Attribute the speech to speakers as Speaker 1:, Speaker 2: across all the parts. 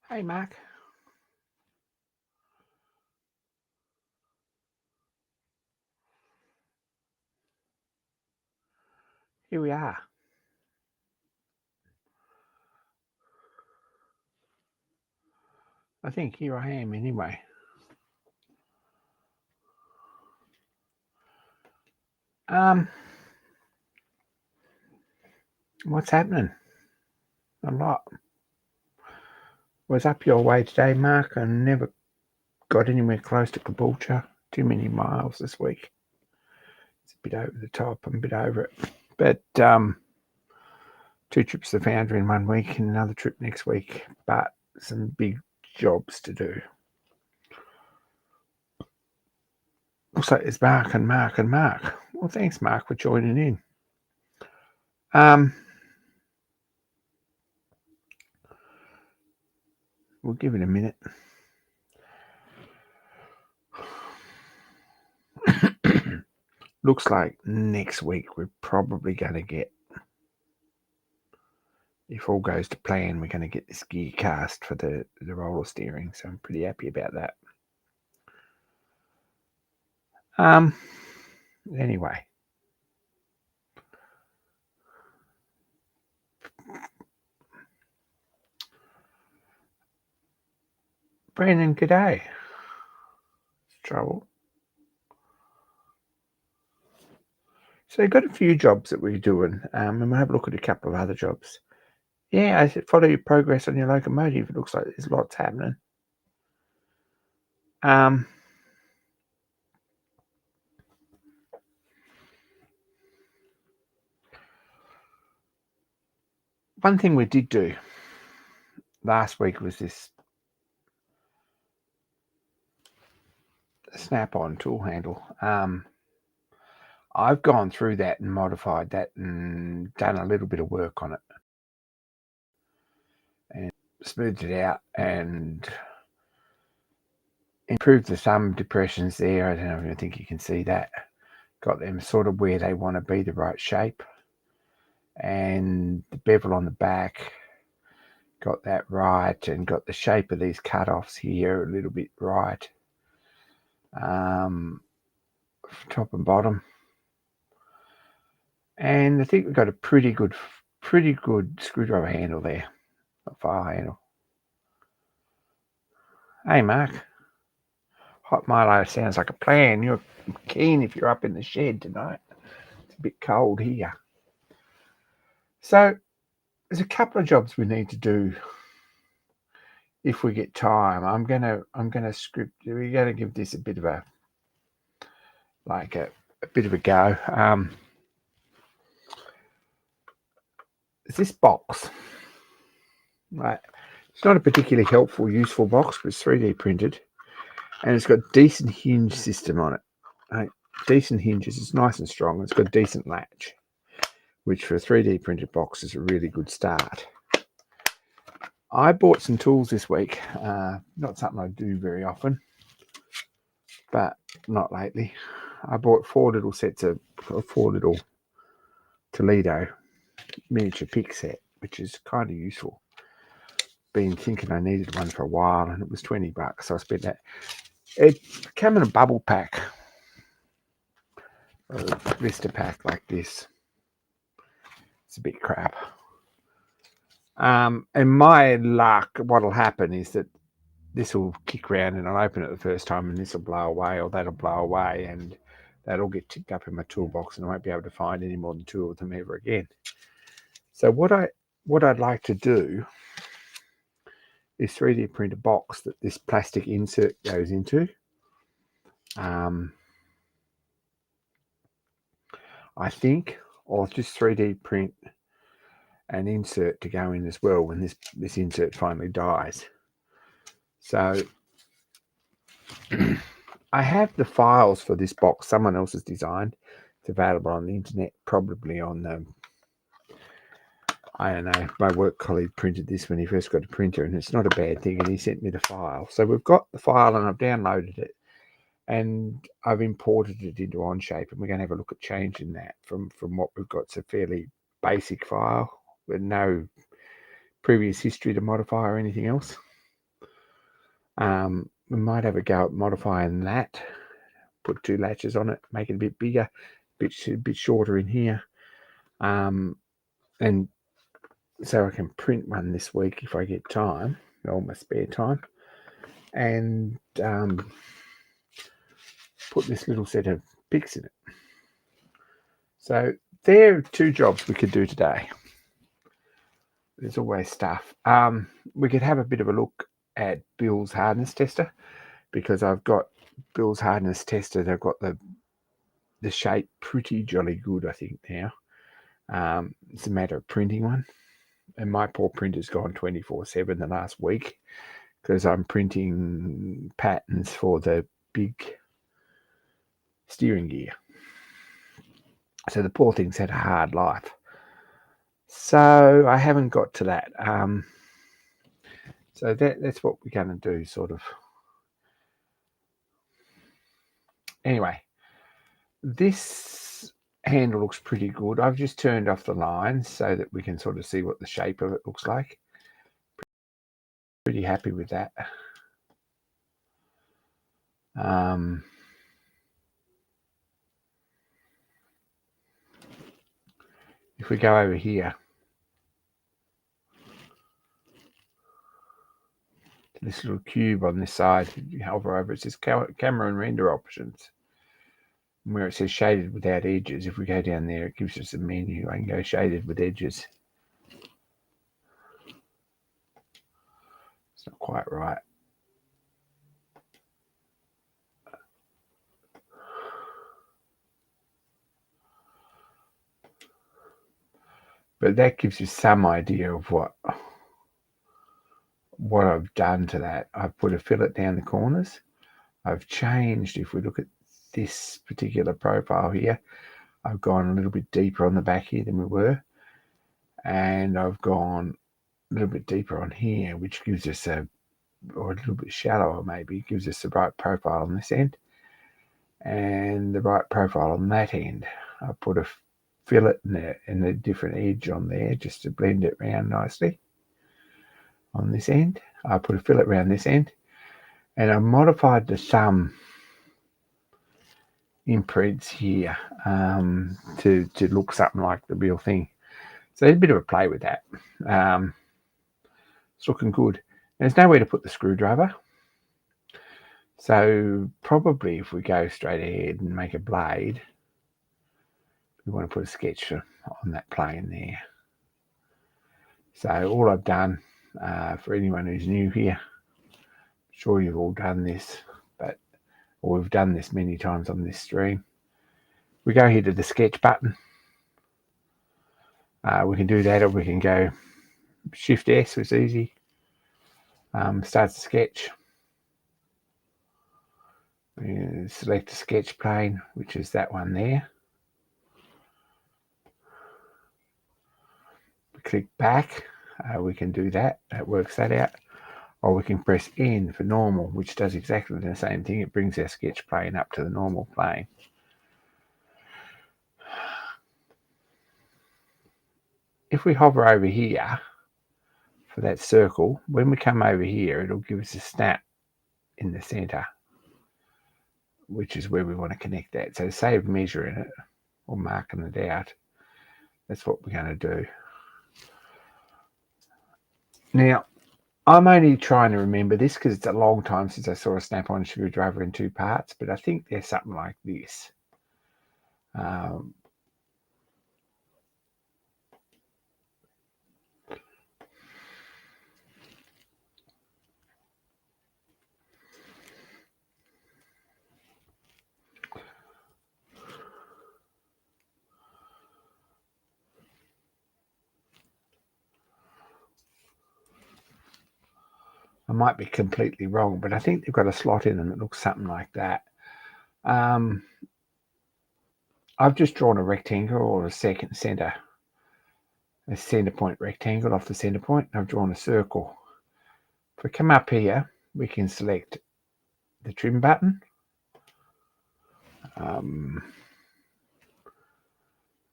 Speaker 1: Hey, Mark. Here we are. I think here I am anyway. Um, what's happening? A lot. Was up your way today, Mark, and never got anywhere close to Caboolture. Too many miles this week. It's a bit over the top. I'm a bit over it. But 2 trips to the Foundry in 1 week and another trip next week. But some big jobs to do. Also, it's Mark and Mark and Mark. Well, thanks, Mark, for joining in. We'll give it a minute. Looks like next week we're probably going to get, if all goes to plan, we're going to get this gear cast for the roller steering. So I'm pretty happy about that. Anyway. Brandon, g'day. Trouble. So you've got a few jobs that we're doing, and we'll have a look at a couple of other jobs. Yeah, I said follow your progress on your locomotive. It looks like there's lots happening. One thing we did do last week was this snap-on tool handle. I've gone through that and modified that and done a little bit of work on it and smoothed it out and improved the thumb depressions there. I don't know if you think you can see that. Got them sort of where they want to be, the right shape. And the bevel on the back, got that right, and got the shape of these cut-offs here a little bit right. Top and bottom. And I think we've got a pretty good screwdriver handle there. A file handle. Hey, Mark. Hot Milo sounds like a plan. You're keen if you're up in the shed tonight. It's a bit cold here. So there's a couple of jobs we need to do if we get time. I'm gonna script. We're gonna give this a bit of a bit of a go. This box, right? It's not a particularly helpful, useful box, but it's 3D printed, and it's got decent hinge system on it. Right? Decent hinges. It's nice and strong. It's got a decent latch, which for a 3D printed box is a really good start. I bought some tools this week. Not something I do very often, but not lately. I bought 4 little Toledo miniature pick set, which is kind of useful. Been thinking I needed one for a while, and it was $20, so I spent that. It came in a bubble pack, a blister pack like this. It's a bit crap. And my luck, what'll happen is that this will kick around and I'll open it the first time and this will blow away, or that'll blow away, and that'll get tipped up in my toolbox and I won't be able to find any more than 2 of them ever again. So what I'd like to do is 3D print a box that this plastic insert goes into. I think I'll just 3D print an insert to go in as well when this insert finally dies. So I have the files for this box. Someone else has designed. It's available on the internet, probably on I don't know. My work colleague printed this when he first got a printer, and it's not a bad thing. And he sent me the file. So we've got the file, and I've downloaded it, and I've imported it into onshape, and we're going to have a look at changing that from what we've got. It's a fairly basic file with no previous history to modify or anything else. We might have a go at modifying that, put 2 latches on it, make it a bit bigger, a bit shorter in here, and so I can print one this week if I get time, or my spare time, and put this little set of picks in it. So there are 2 jobs we could do today. There's always stuff. We could have a bit of a look at Bill's hardness tester, because I've got Bill's hardness tester. They've got the shape pretty jolly good, I think, now. It's a matter of printing one. And my poor printer's gone 24/7 the last week because I'm printing patterns for the big steering gear. So the poor thing's had a hard life. So I haven't got to that. So that's what we're going to do, sort of. Anyway, this handle looks pretty good. I've just turned off the lines so that we can sort of see what the shape of it looks like. Pretty happy with that. If we go over here to this little cube on this side, you hover over it, says camera and render options. And where it says shaded without edges, if we go down there, it gives us a menu. I can go shaded with edges. It's not quite right. But that gives you some idea of what I've done to that. I've put a fillet down the corners. I've changed, if we look at this particular profile here, I've gone a little bit deeper on the back here than we were. And I've gone a little bit deeper on here, which gives us or a little bit shallower maybe, gives us the right profile on this end. And the right profile on that end. I put a fillet and a different edge on there just to blend it around nicely. On this end, I put a fillet around this end, and I modified the thumb imprints here to look something like the real thing. So there's a bit of a play with that. It's looking good. There's nowhere to put the screwdriver. So probably if we go straight ahead and make a blade, we want to put a sketch on that plane there. So all I've done, for anyone who's new here, I'm sure you've all done this, or we've done this many times on this stream. We go here to the sketch button. We can do that, or we can go Shift S, it's easy. Starts the sketch. We select the sketch plane, which is that one there. We click back. We can do that. That works that out. Or we can press N for normal, which does exactly the same thing. It brings our sketch plane up to the normal plane. If we hover over here for that circle, when we come over here, it'll give us a snap in the center, which is where we want to connect that. So save measuring it or marking it out. That's what we're going to do. Now, I'm only trying to remember this because it's a long time since I saw a snap-on screwdriver in 2 parts, but I think there's something like this. I might be completely wrong, but I think they've got a slot in them that looks something like that. I've just drawn a rectangle or a center point rectangle off the center point. I've drawn a circle. If we come up here, we can select the trim button.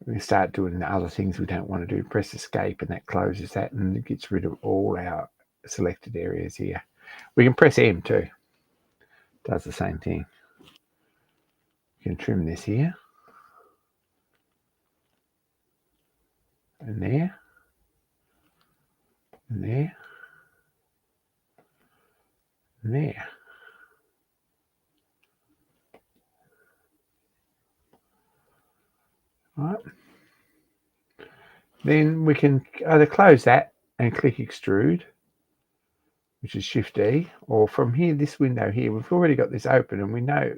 Speaker 1: We start doing the other things we don't want to do. Press escape, and that closes that, and it gets rid of all our selected areas here. We can press M too. Does the same thing. You can trim this here. And there. And there. And there. Right. Then we can either close that and click extrude, which is Shift E, or from here, this window here, we've already got this open and we know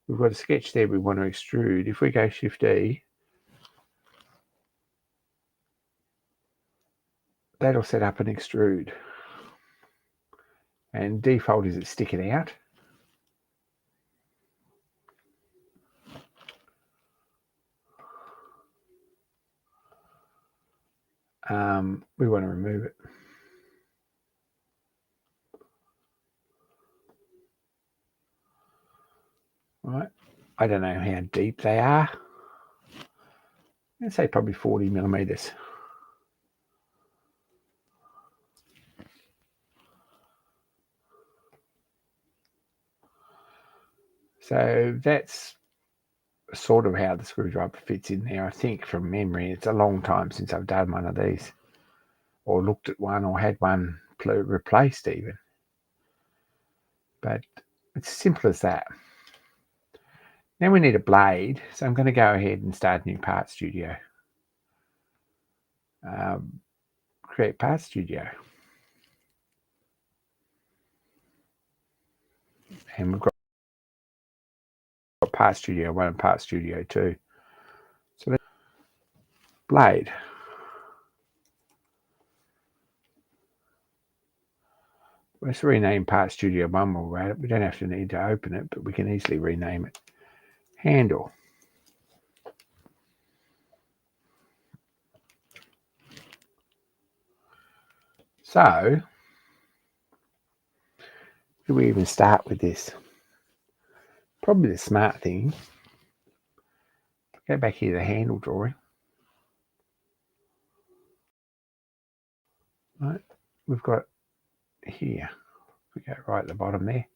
Speaker 1: we've got a sketch there we want to extrude. If we go Shift E, that'll set up an extrude. And default is it's sticking out. We want to remove it. Right. I don't know how deep they are. I'd say probably 40 millimeters. So that's sort of how the screwdriver fits in there. I think from memory, it's a long time since I've done one of these or looked at one or had one replaced even. But it's simple as that. Now we need a blade, so I'm going to go ahead and start a new part studio. Create part studio. And we've got part studio 1 and part studio 2. So let's blade. Let's rename part studio 1 while we're at it. We don't have to need to open it, but we can easily rename it. Handle. So, do we even start with this? Probably the smart thing. Go back here to the handle drawing. Right, we've got here. We go right at the bottom there.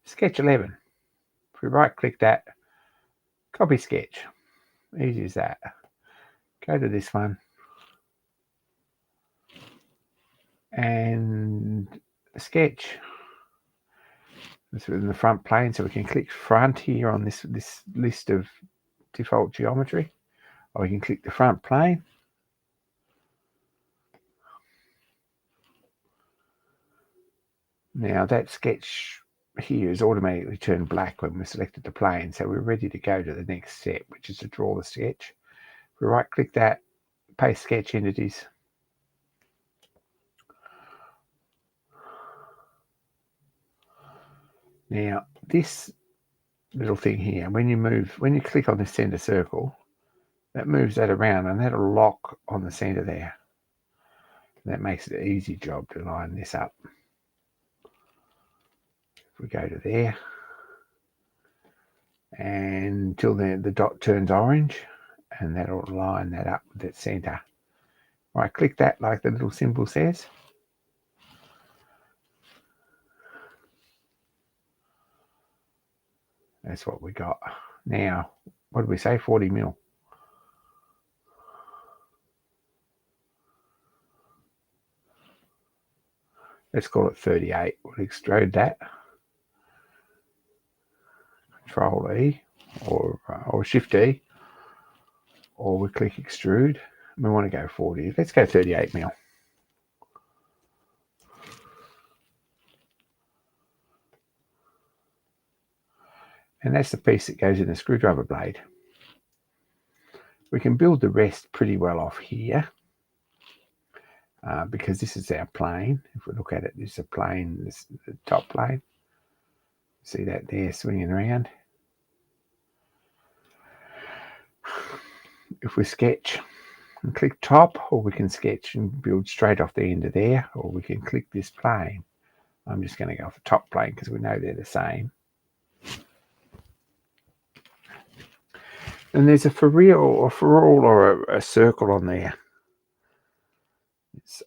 Speaker 1: Sketch 11. If we right click that, copy sketch. Easy as that. Go to this one. And sketch. This is in the front plane, so we can click front here on this list of default geometry, or we can click the front plane. Now that sketch here is automatically turned black when we selected the plane, so we're ready to go to the next step, which is to draw the sketch. If we right click that, paste sketch entities. Now this little thing here, when you click on the center circle, that moves that around and that'll lock on the center there. That makes it an easy job to line this up. If we go to there, and until the dot turns orange, and that'll line that up with that center. Right, click that like the little symbol says. That's what we got. Now, what did we say? 40 mil. Let's call it 38. We'll extrude that. Control E or Shift E, or we click extrude. We want to go 40. Let's go 38 mil. And that's the piece that goes in the screwdriver blade. We can build the rest pretty well off here because this is our plane. If we look at it, this is a plane, this is the top plane. See that there swinging around. If we sketch and click top, or we can sketch and build straight off the end of there, or we can click this plane. I'm just going to go off the top plane because we know they're the same. And there's a for real or a circle on there.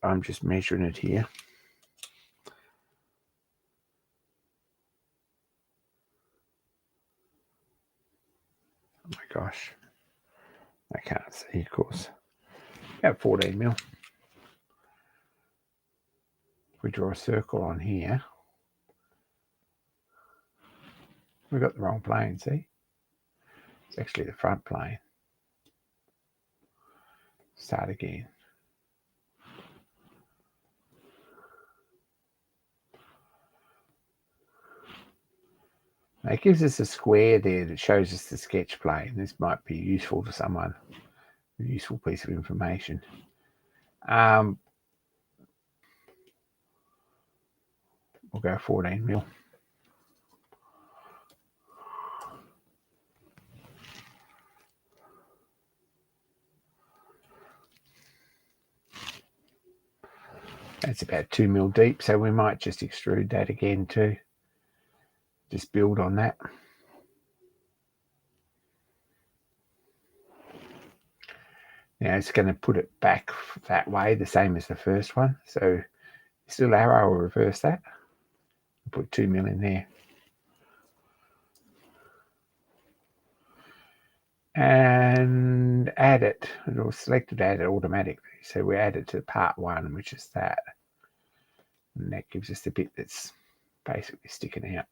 Speaker 1: I'm just measuring it here. gosh. I can't see, of course. About 14 mil. If we draw a circle on here, we've got the wrong plane, see? It's actually the front plane. Start again. Now it gives us a square there that shows us the sketch plane. This might be useful to someone, a useful piece of information. We'll go 14 mil. That's about 2 mil deep, so we might just extrude that again too. Just build on that. Now it's going to put it back that way, the same as the first one. So still arrow will reverse that. Put 2 mil in there. And add it. It'll select it, add it automatically. So we add it to part 1, which is that. And that gives us the bit that's basically sticking out.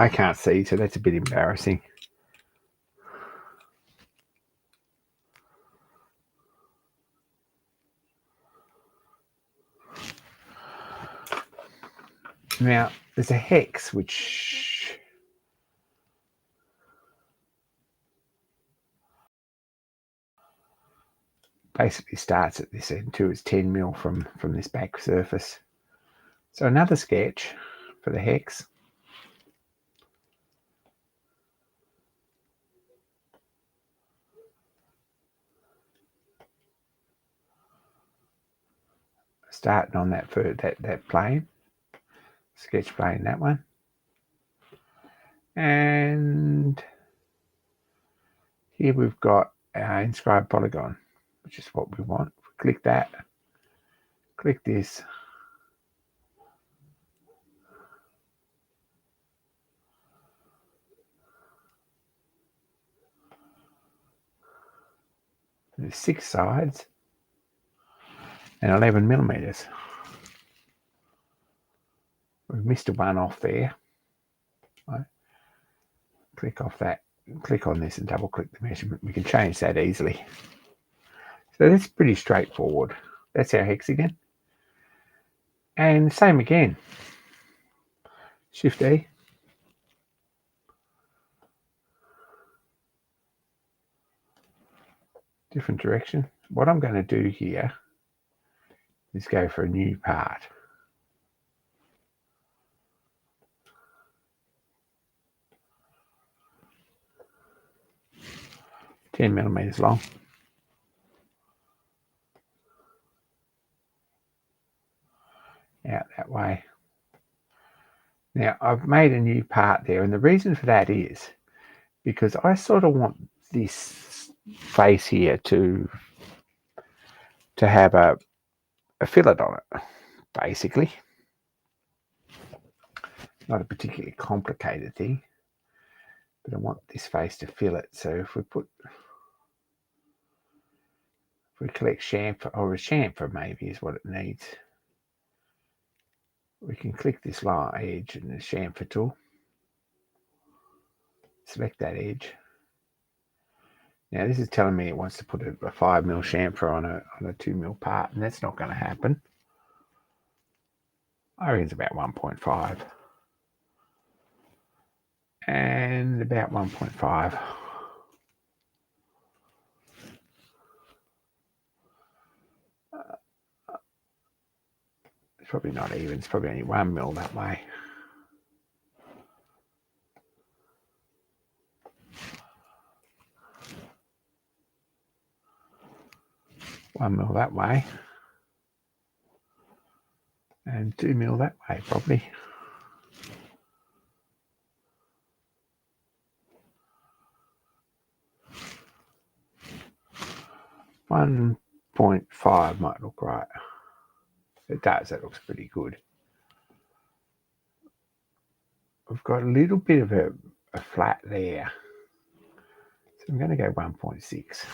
Speaker 1: I can't see, so that's a bit embarrassing. Now, there's a hex which basically starts at this end too. It's 10 mil from this back surface. So another sketch for the hex. Starting on that plane, sketch plane, that one. And here we've got our inscribed polygon, which is what we want. Click that, click this. There's 6 sides and 11 millimeters. We've missed a one off there. Right. Click off that, click on this and double click the measurement. We can change that easily. So that's pretty straightforward. That's our hexagon. And same again. Shift E. Different direction. What I'm going to do here is go for a new part. $10 millimeters long. Out that way. Now I've made a new part there, and the reason for that is because I sort of want this face here to have a fillet on it, basically. Not a particularly complicated thing, but I want this face to fillet. So if we collect chamfer, or a chamfer maybe is what it needs. We can click this line edge and the chamfer tool. Select that edge. Now this is telling me it wants to put a 5 mil chamfer on a 2 mil part, and that's not going to happen. I reckon it's about 1.5. And about 1.5. It's probably not even. It's probably only 1 mil that way. $1 mil that way. And 2 mil that way, probably. 1.5 might look right. It does, that looks pretty good. We've got a little bit of a flat there. So I'm going to go 1.6.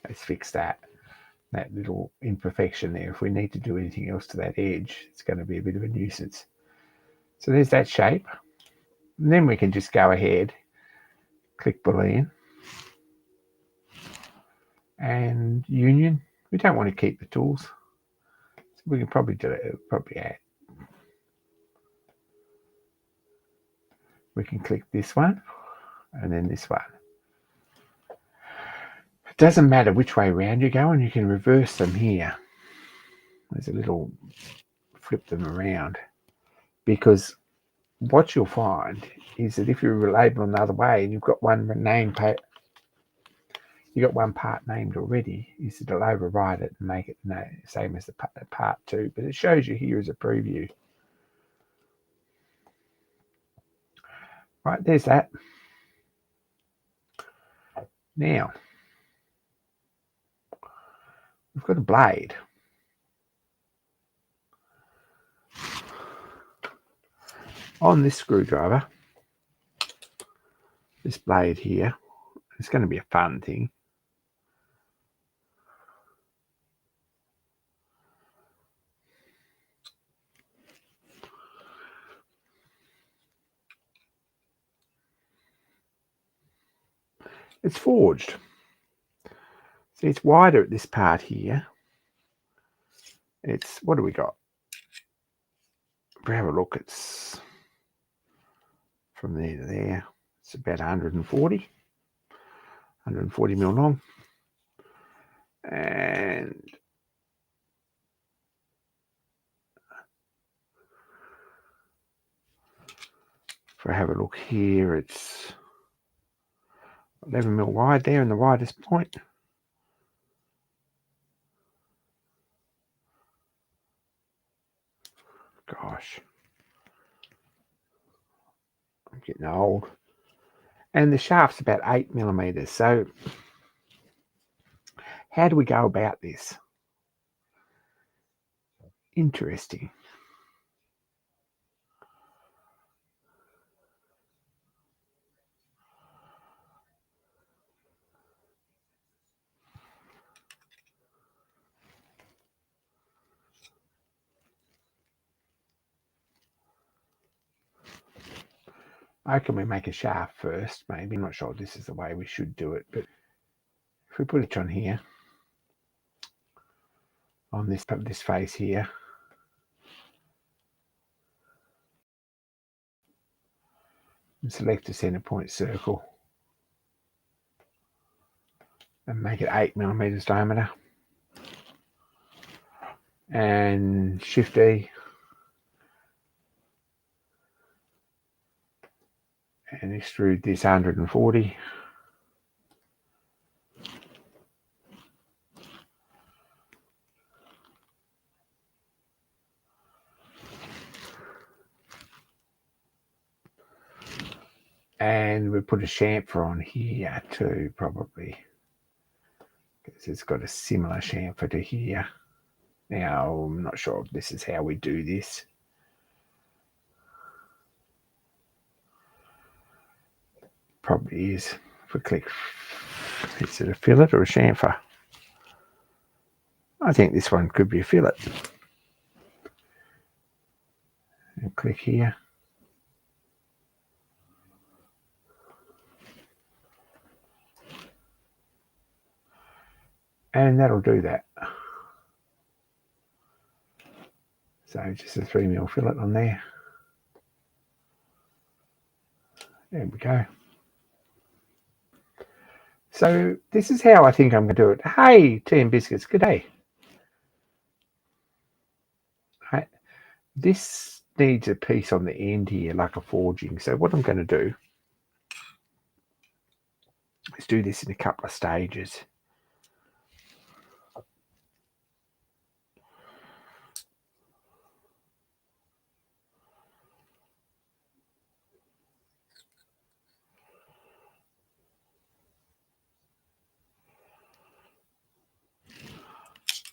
Speaker 1: Let's fix that little imperfection there. If we need to do anything else to that edge, it's going to be a bit of a nuisance. So there's that shape. And then we can just go ahead, click Boolean, and union. We don't want to keep the tools, so we can probably do it. Probably add. We can click this one, and then this one. It doesn't matter which way around you go, and you can reverse them here. There's a little flip them around, because what you'll find is that if you label them the other way and you've got one part named already, is that it'll override it and make it the same as the part 2. But it shows you here as a preview. Right, there's that. Now, we've got a blade. On this screwdriver, this blade here, it's going to be a fun thing. It's forged. See, it's wider at this part here. It's, what do we got? If we have a look, it's from there to there. It's about 140 mil long. And if I have a look here, it's 11 mil wide there in the widest point. Gosh, I'm getting old. And the shaft's about 8 millimeters. So how do we go about this? Interesting. How can we make a shaft first? Maybe. I'm not sure this is the way we should do it, but if we put it on here, on this face here, and select a center point circle and make it 8 millimeters diameter, and Shift E and extrude this 140. And we put a chamfer on here too, probably, because it's got a similar chamfer to here. Now, I'm not sure if this is how we do this. Probably is. If we click, is it a fillet or a chamfer? I think this one could be a fillet. And click here. And that'll do that. So just a 3 mil fillet on there. There we go. So this is how I think I'm going to do it. Hey, tea and biscuits, good day. Right. This needs a piece on the end here, like a forging. So what I'm going to do is do this in a couple of stages.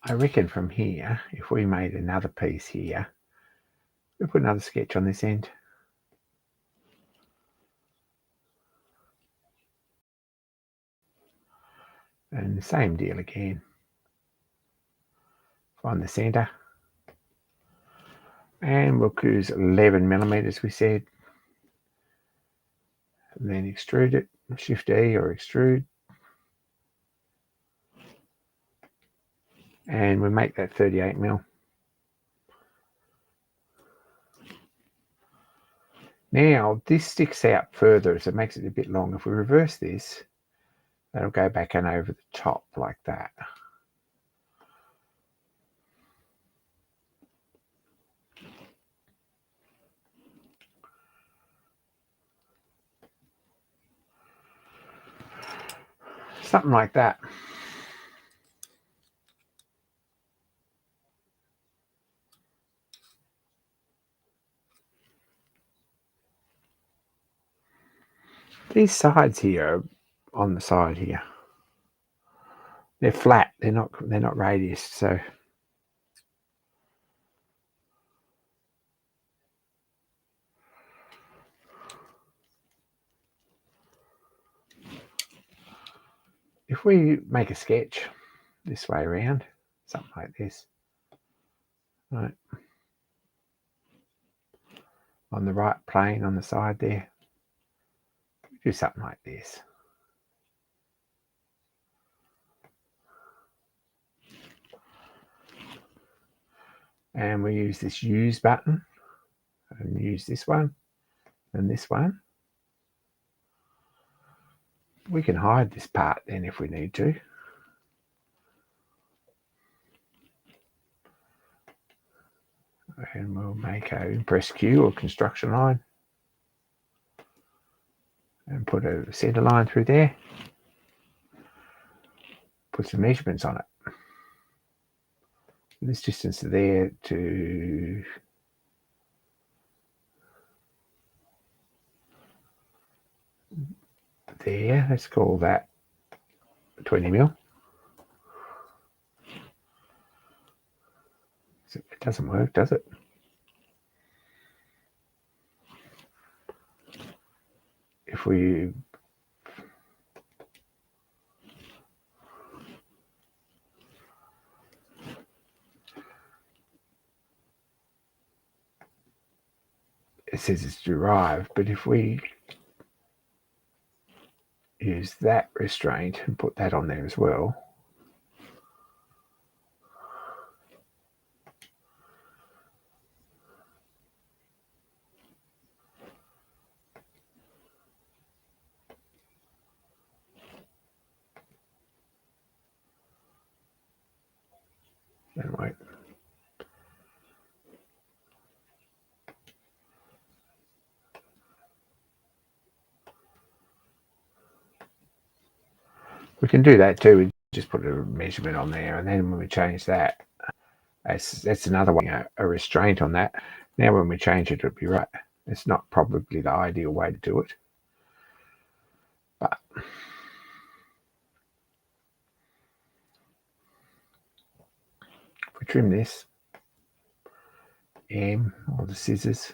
Speaker 1: I reckon from here, if we made another piece here, we'll put another sketch on this end. And the same deal again. Find the center. And we'll choose 11 millimeters, we said. And then extrude it, Shift E or extrude. And we make that 38 mil. Now, this sticks out further, so it makes it a bit long. If we reverse this, that'll go back and over the top like that. Something like that. These sides here, on the side here, they're flat. They're not radius. So if we make a sketch this way around, something like this, right, on the right plane on the side there, do something like this. And we use this use button and use this one and this one. We can hide this part then if we need to. And we'll make a impress Q or construction line and put a center line through there. Put some measurements on it. This distance there to there, let's call that 20 mil. It doesn't work, does it? If we it says it's derived, but if we use that restraint and put that on there as well, then wait. We can do that too. We just put a measurement on there, and then when we change that, that's another one, a restraint on that. Now when we change it, it'll be right. It's not probably the ideal way to do it, but if we trim this M or the scissors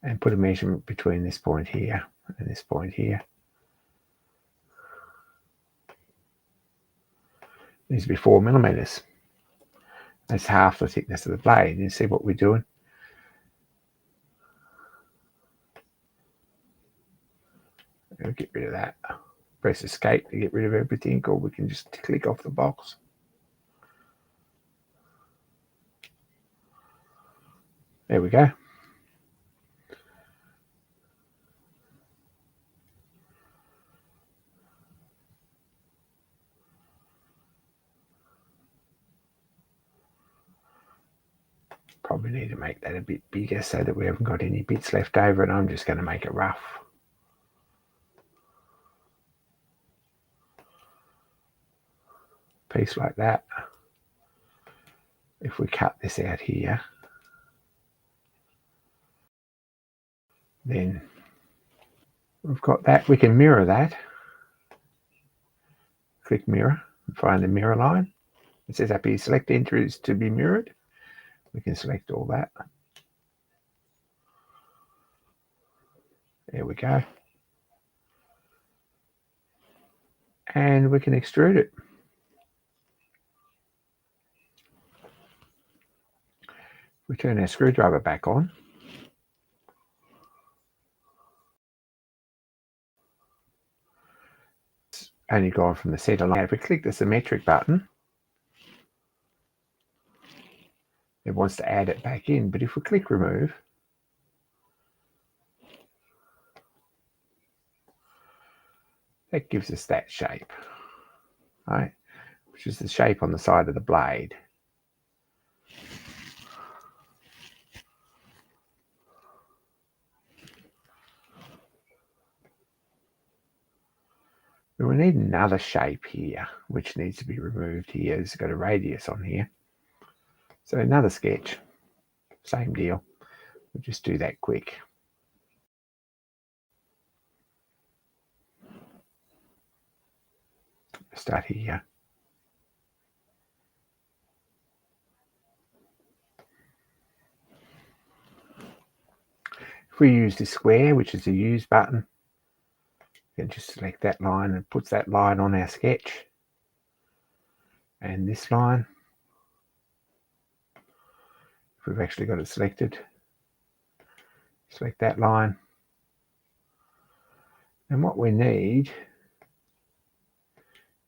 Speaker 1: and put a measurement between this point here and this point here, needs to be 4 millimeters. That's half the thickness of the blade. You see what we're doing? We'll get rid of that. Press escape to get rid of everything, or we can just click off the box. There we go. Probably need to make that a bit bigger so that we haven't got any bits left over, and I'm just going to make it rough. Piece like that. If we cut this out here, then we've got that. We can mirror that. Click mirror and find the mirror line. It says up here, select entries to be mirrored. We can select all that. There we go. And we can extrude it. We turn our screwdriver back on. It's only gone from the center line. If we click the symmetric button, it wants to add it back in. But if we click remove, that gives us that shape, right? Which is the shape on the side of the blade. But we need another shape here, which needs to be removed here. It's got a radius on here. So another sketch, same deal. We'll just do that quick. Start here. If we use the square, which is the use button, we can just select that line and puts that line on our sketch. And this line, if we've actually got it selected, select that line. And what we need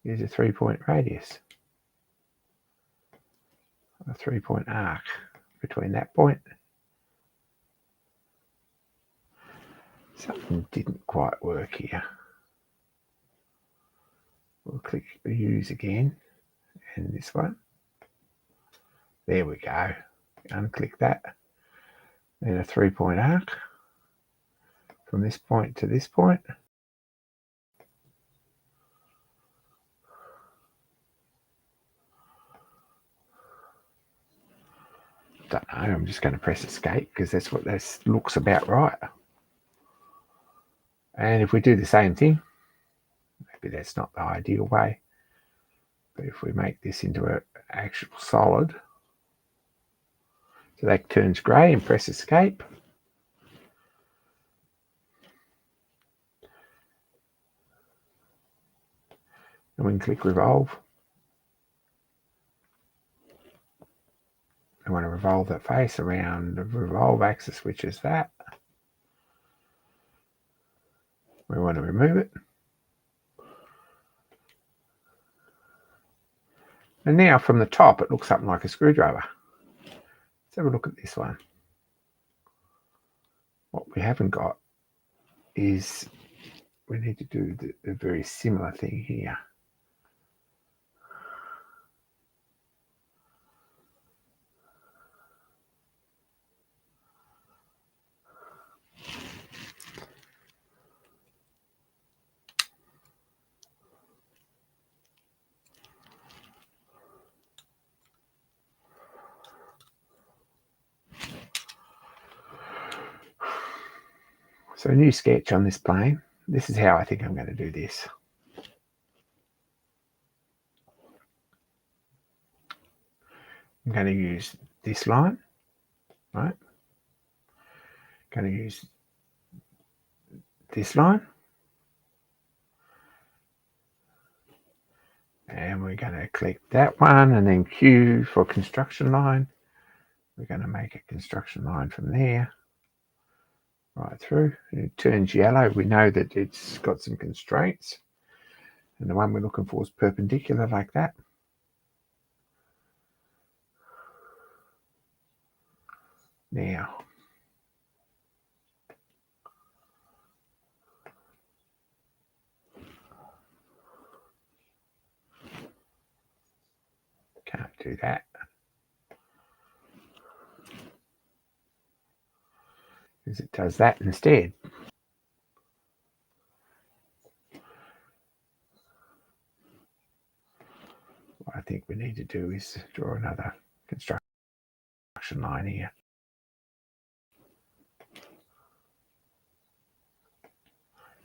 Speaker 1: is a 3-point radius, a 3-point arc between that point. Something didn't quite work here. We'll click use again, and this one. There we go. Unclick that. Then a 3-point arc from this point to this point. Don't know, I'm just going to press escape because that's what this looks about right. And if we do the same thing, maybe that's not the ideal way, but if we make this into an actual solid, so that turns grey, and press escape. And we can click revolve. I want to revolve that face around the revolve axis, which is that. We want to remove it. And now from the top, it looks something like a screwdriver. Let's have a look at this one. What we haven't got is we need to do the very similar thing here. So a new sketch on this plane. This is how I think I'm going to do this. I'm going to use this line, right? Going to use this line. And we're going to click that one and then Q for construction line. We're going to make a construction line from there right through. It turns yellow. We know that it's got some constraints. And the one we're looking for is perpendicular like that. Now, can't do that. Because it does that instead. What I think we need to do is draw another construction line here.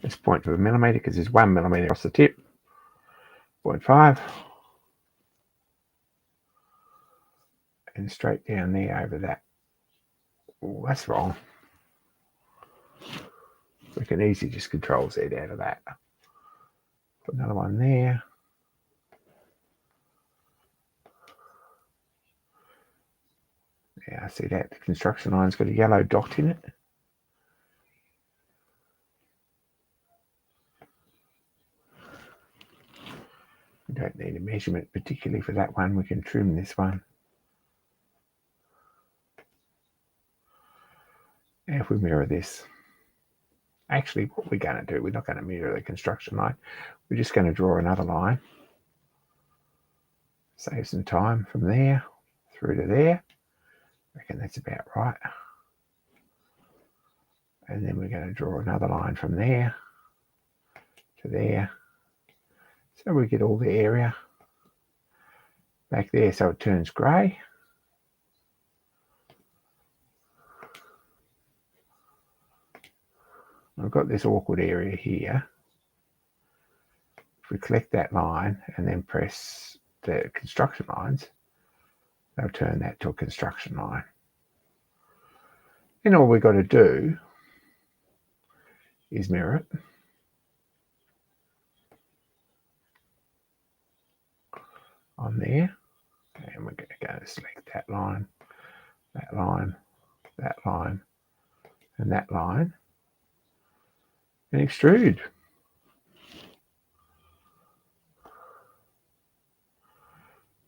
Speaker 1: Let's point to a millimeter because there's 1 millimeter across the tip. 0.5. and straight down there over that. Oh, that's wrong. We can easily just Control Z out of that. Put another one there. Yeah, I see that. The construction line's got a yellow dot in it. We don't need a measurement particularly for that one. We can trim this one. Now if we mirror this, actually what we're going to do, we're not going to mirror the construction line. We're just going to draw another line. Save some time from there through to there. I reckon that's about right. And then we're going to draw another line from there to there. So we get all the area back there so it turns grey. I've got this awkward area here. If we collect that line and then press the construction lines, they'll turn that to a construction line. And all we've got to do is mirror it. On there. And we're going to go select that line, that line, that line, and that line. And extrude.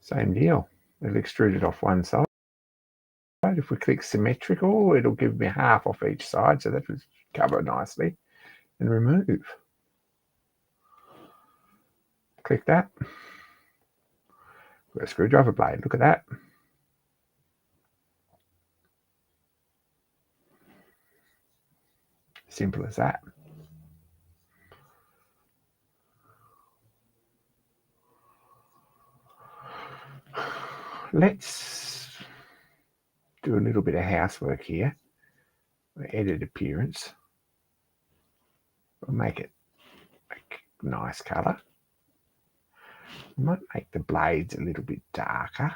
Speaker 1: Same deal. It'll extrude it off one side. If we click symmetrical, it'll give me half off each side, so that will cover nicely. And remove. Click that. We've got a screwdriver blade. Look at that. Simple as that. Let's do a little bit of housework here. We'll edit appearance. We'll make it a nice colour. We might make the blades a little bit darker.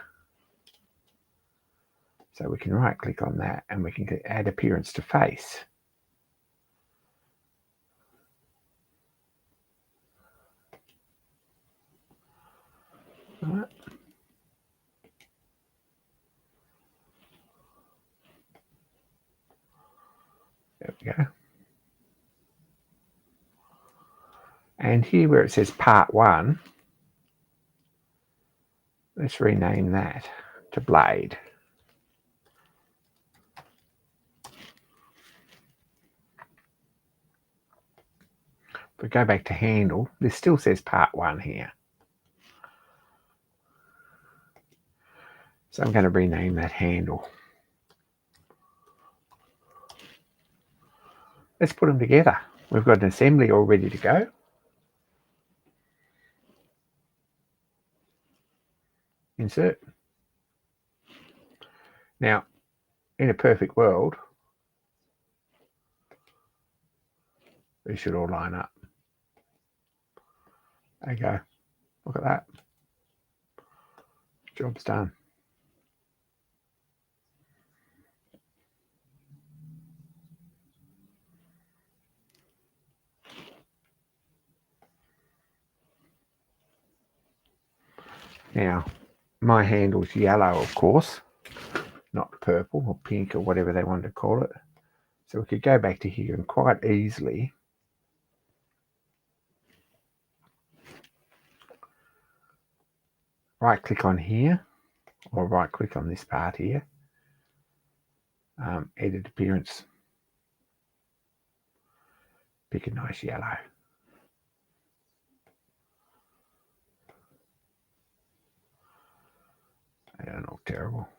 Speaker 1: So we can right click on that and we can add appearance to face. Right. There we go. And here where it says part 1, let's rename that to blade. If we go back to handle, this still says part 1 here. So I'm going to rename that handle. Let's put them together. We've got an assembly all ready to go. Insert. Now, in a perfect world, they should all line up. There you go. Look at that. Job's done. Now, my handle's yellow, of course, not purple or pink or whatever they want to call it. So we could go back to here and quite easily right click on here or right click on this part here, edit appearance, pick a nice yellow. They don't look terrible.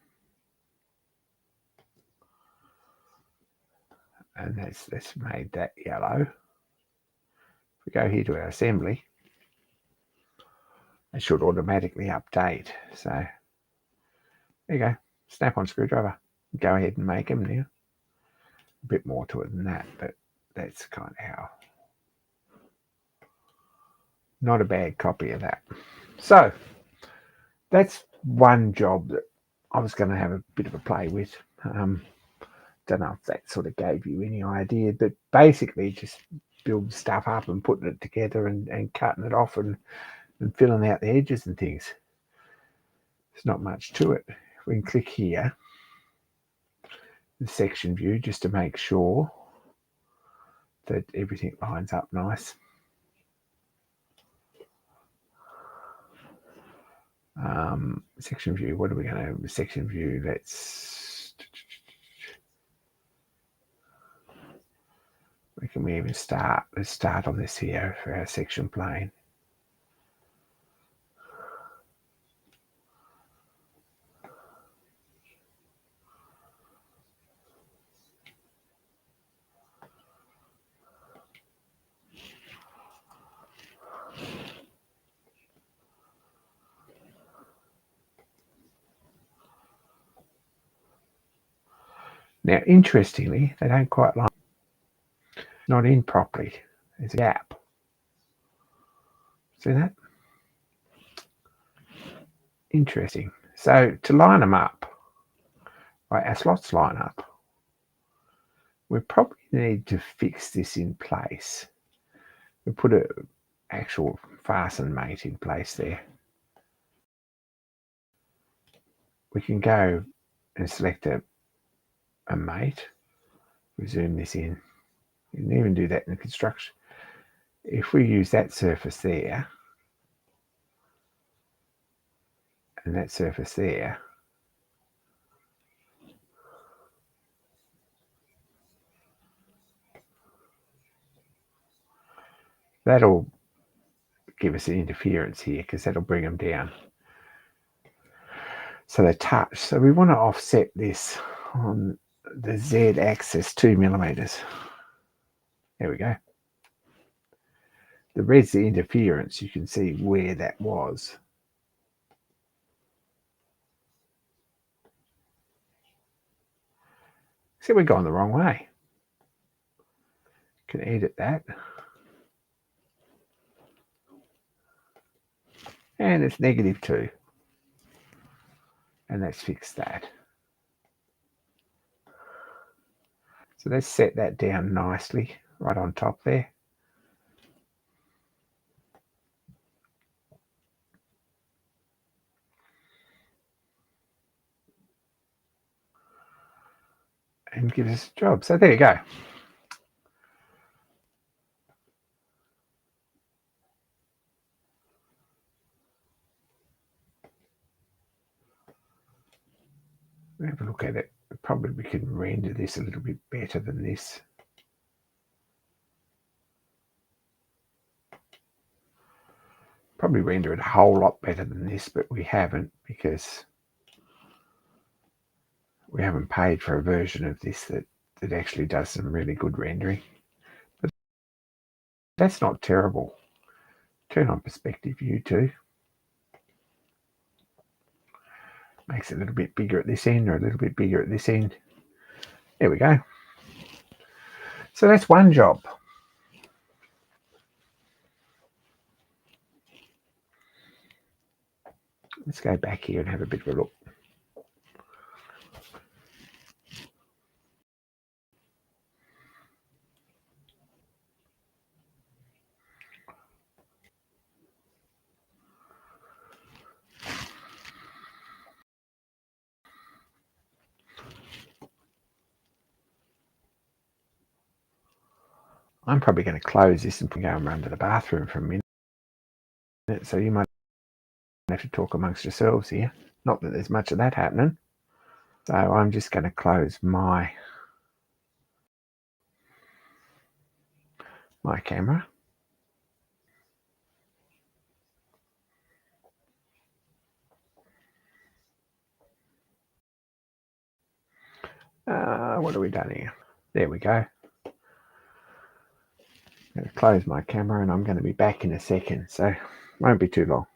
Speaker 1: And that's made that yellow. If we go here to our assembly, it should automatically update. So there you go. Snap-on screwdriver. Go ahead and make them now. A bit more to it than that, but that's kind of how. Not a bad copy of that. So that's one job that I was going to have a bit of a play with. Don't know if that sort of gave you any idea, but basically just building stuff up and putting it together and cutting it off and filling out the edges and things. There's not much to it. We can click here, the section view, just to make sure that everything lines up nice. Section view, what are we going to have? Section view, where can we even start? Let's start on this here for our section plane. Now, interestingly, they don't quite line, not in properly. There's a gap. See that? Interesting. So to line them up, right, our slots line up, we probably need to fix this in place. We put a actual fasten mate in place there. We can go and select a mate. We zoom this in. You can even do that in the construction. If we use that surface there and that surface there, that'll give us an interference here because that'll bring them down. So they touch. So we want to offset this on the Z axis 2 millimeters. There we go. The red's the interference. You can see where that was. See, we're going the wrong way. Can edit that. And it's -2. And let's fix that. So let's set that down nicely right on top there. And give us a job. So there you go. We have a look at it. Probably we can render this a little bit better than this. Probably render it a whole lot better than this, but we haven't because we haven't paid for a version of this that actually does some really good rendering. But that's not terrible. Turn on perspective view too. Makes it a little bit bigger at this end or a little bit bigger at this end. There we go. So that's one job. Let's go back here and have a bit of a look. I'm probably going to close this and go and run to the bathroom for a minute. So you might have to talk amongst yourselves here. Not that there's much of that happening. So I'm just going to close my camera. What have we done here? There we go. I'm going to close my camera and I'm going to be back in a second. So won't be too long.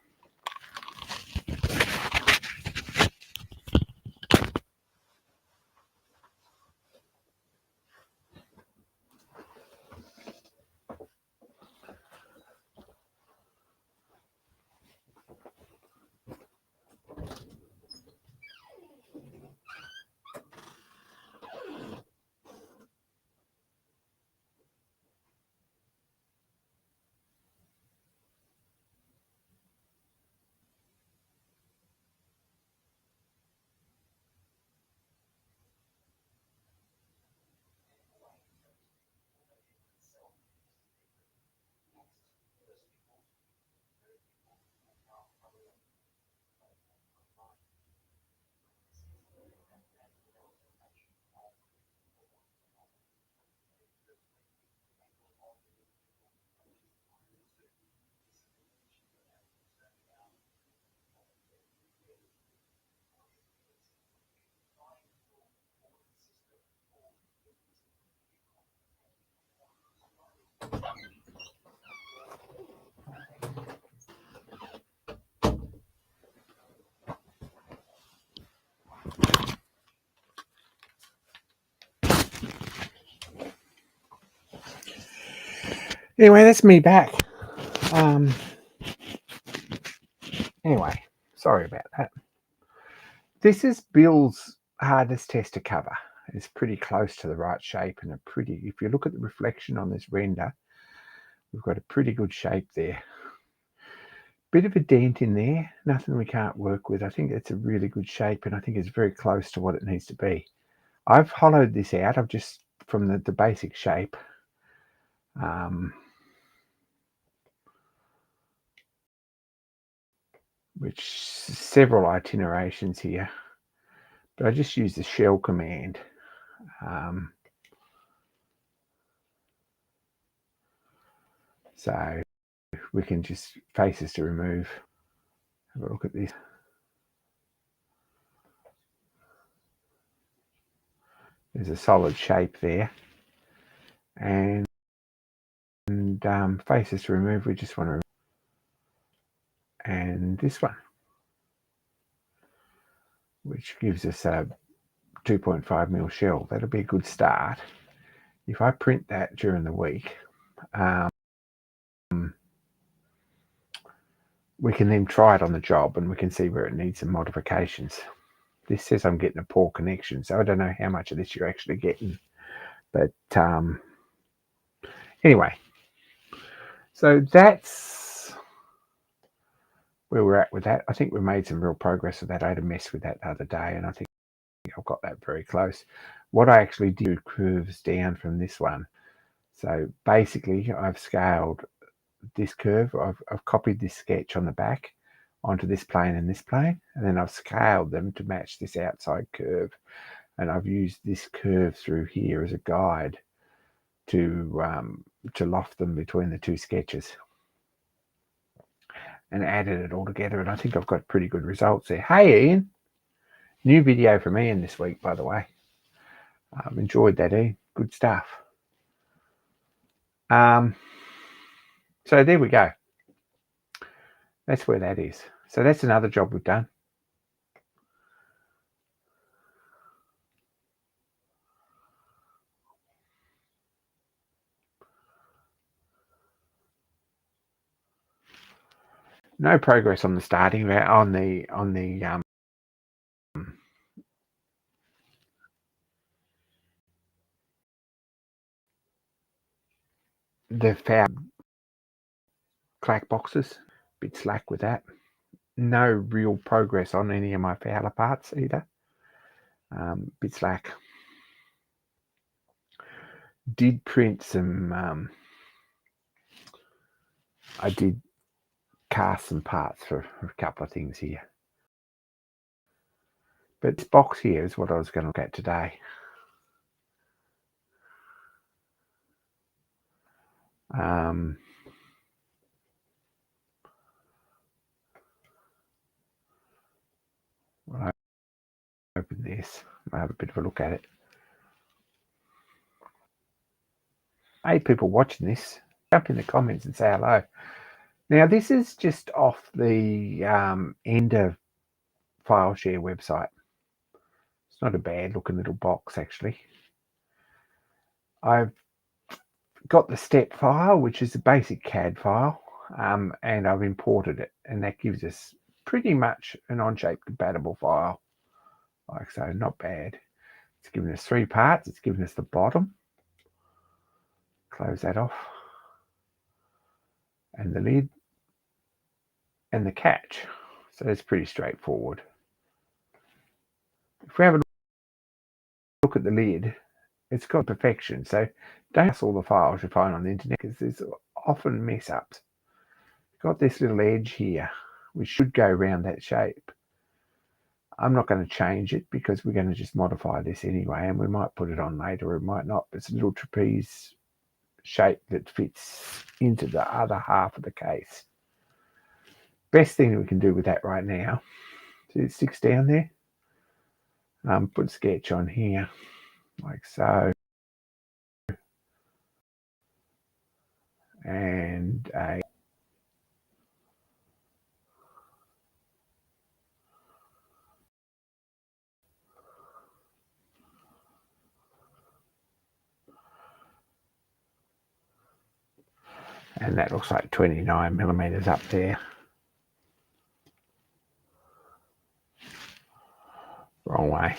Speaker 1: Anyway, that's me back. Anyway, sorry about that. This is Bill's hardness tester cover. It's pretty close to the right shape and if you look at the reflection on this render, we've got a pretty good shape there. Bit of a dent in there, nothing we can't work with. I think it's a really good shape and I think it's very close to what it needs to be. I've hollowed this out. I've just, from the basic shape, which several itinerations here, but I just use the shell command. So we can just faces to remove. Have a look at this. There's a solid shape there. And faces to remove, we just want to remove. And this one, which gives us a 2.5mm shell. That'll be a good start. If I print that during the week, we can then try it on the job and we can see where it needs some modifications. This says I'm getting a poor connection, so I don't know how much of this you're actually getting. But anyway, so that's where we're at with that. I think we made some real progress with that. I had a mess with that the other day, and I think I've got that very close. What I actually did curves down from this one. So basically, I've scaled this curve. I've copied this sketch on the back onto this plane and this plane, and then I've scaled them to match this outside curve. And I've used this curve through here as a guide to loft them between the two sketches, and added it all together. And I think I've got pretty good results there. Hey, Ian. New video from Ian this week, by the way. I've enjoyed that, Ian. Good stuff. So there we go. That's where that is. So that's another job we've done. No progress on the starting on the fab clack boxes. Bit slack with that. No real progress on any of my Fowler parts either. Bit slack. Did print some. I did cast some parts for a couple of things here. But this box here is what I was going to look at today. When I open this, I'll have a bit of a look at it. 8 people watching this. Jump in the comments and say hello. Now, this is just off the Ender file share website. It's not a bad looking little box, actually. I've got the step file, which is a basic CAD file, and I've imported it, and that gives us pretty much an onshape compatible file. Like so, not bad. It's given us 3 parts. It's given us the bottom. Close that off. And the lid. And the catch. So it's pretty straightforward. If we have a look at the lid, it's got perfection. So don't trust all the files you find on the internet because there's often mess ups. Got this little edge here, which should go around that shape. I'm not going to change it because we're going to just modify this anyway, and we might put it on later or it might not. But it's a little trapeze shape that fits into the other half of the case. Best thing we can do with that right now, so it sticks down there. Put sketch on here, like so. And a And that looks like 29 millimeters up there. Wrong way.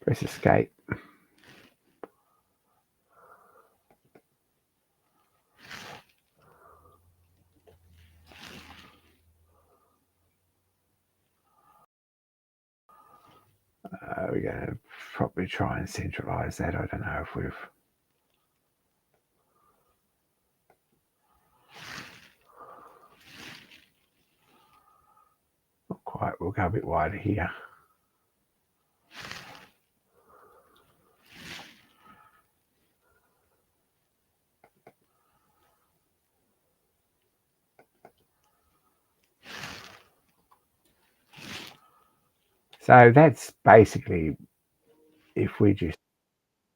Speaker 1: Press escape. We're going to probably try and centralize that. I don't know if we've... Not quite. We'll go a bit wider here. So that's basically, if we just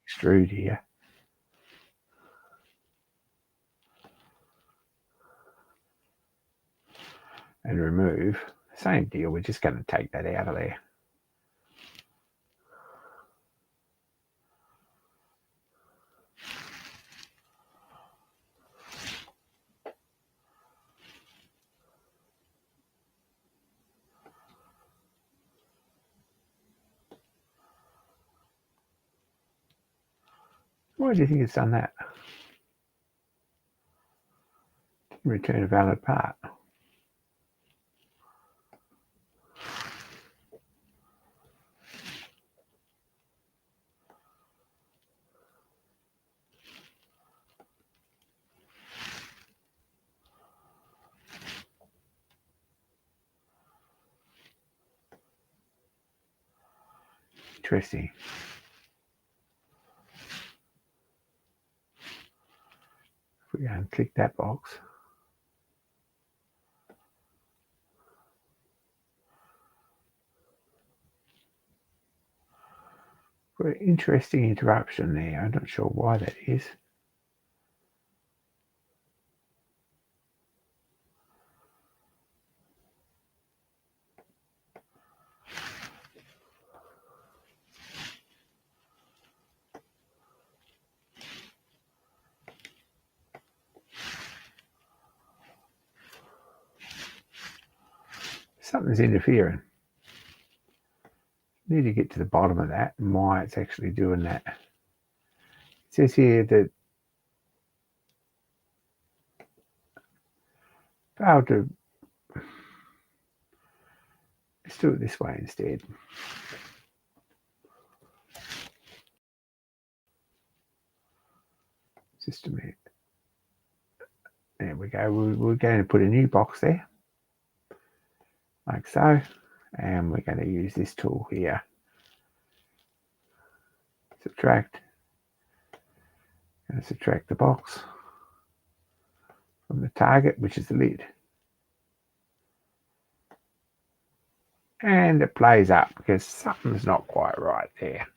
Speaker 1: extrude here, and remove, same deal, we're just going to take that out of there. Why do you think it's done that? Return a valid part. Interesting. If we go and click that box, got an interesting interruption there. I'm not sure why that is. Something's interfering. Need to get to the bottom of that and why it's actually doing that. It says here that failed to... Let's do it this way instead. Just a minute. There we go. We're going to put a new box there, like so, and we're going to use this tool here. Subtract. And subtract the box from the target, which is the lid. And it plays up because something's not quite right there.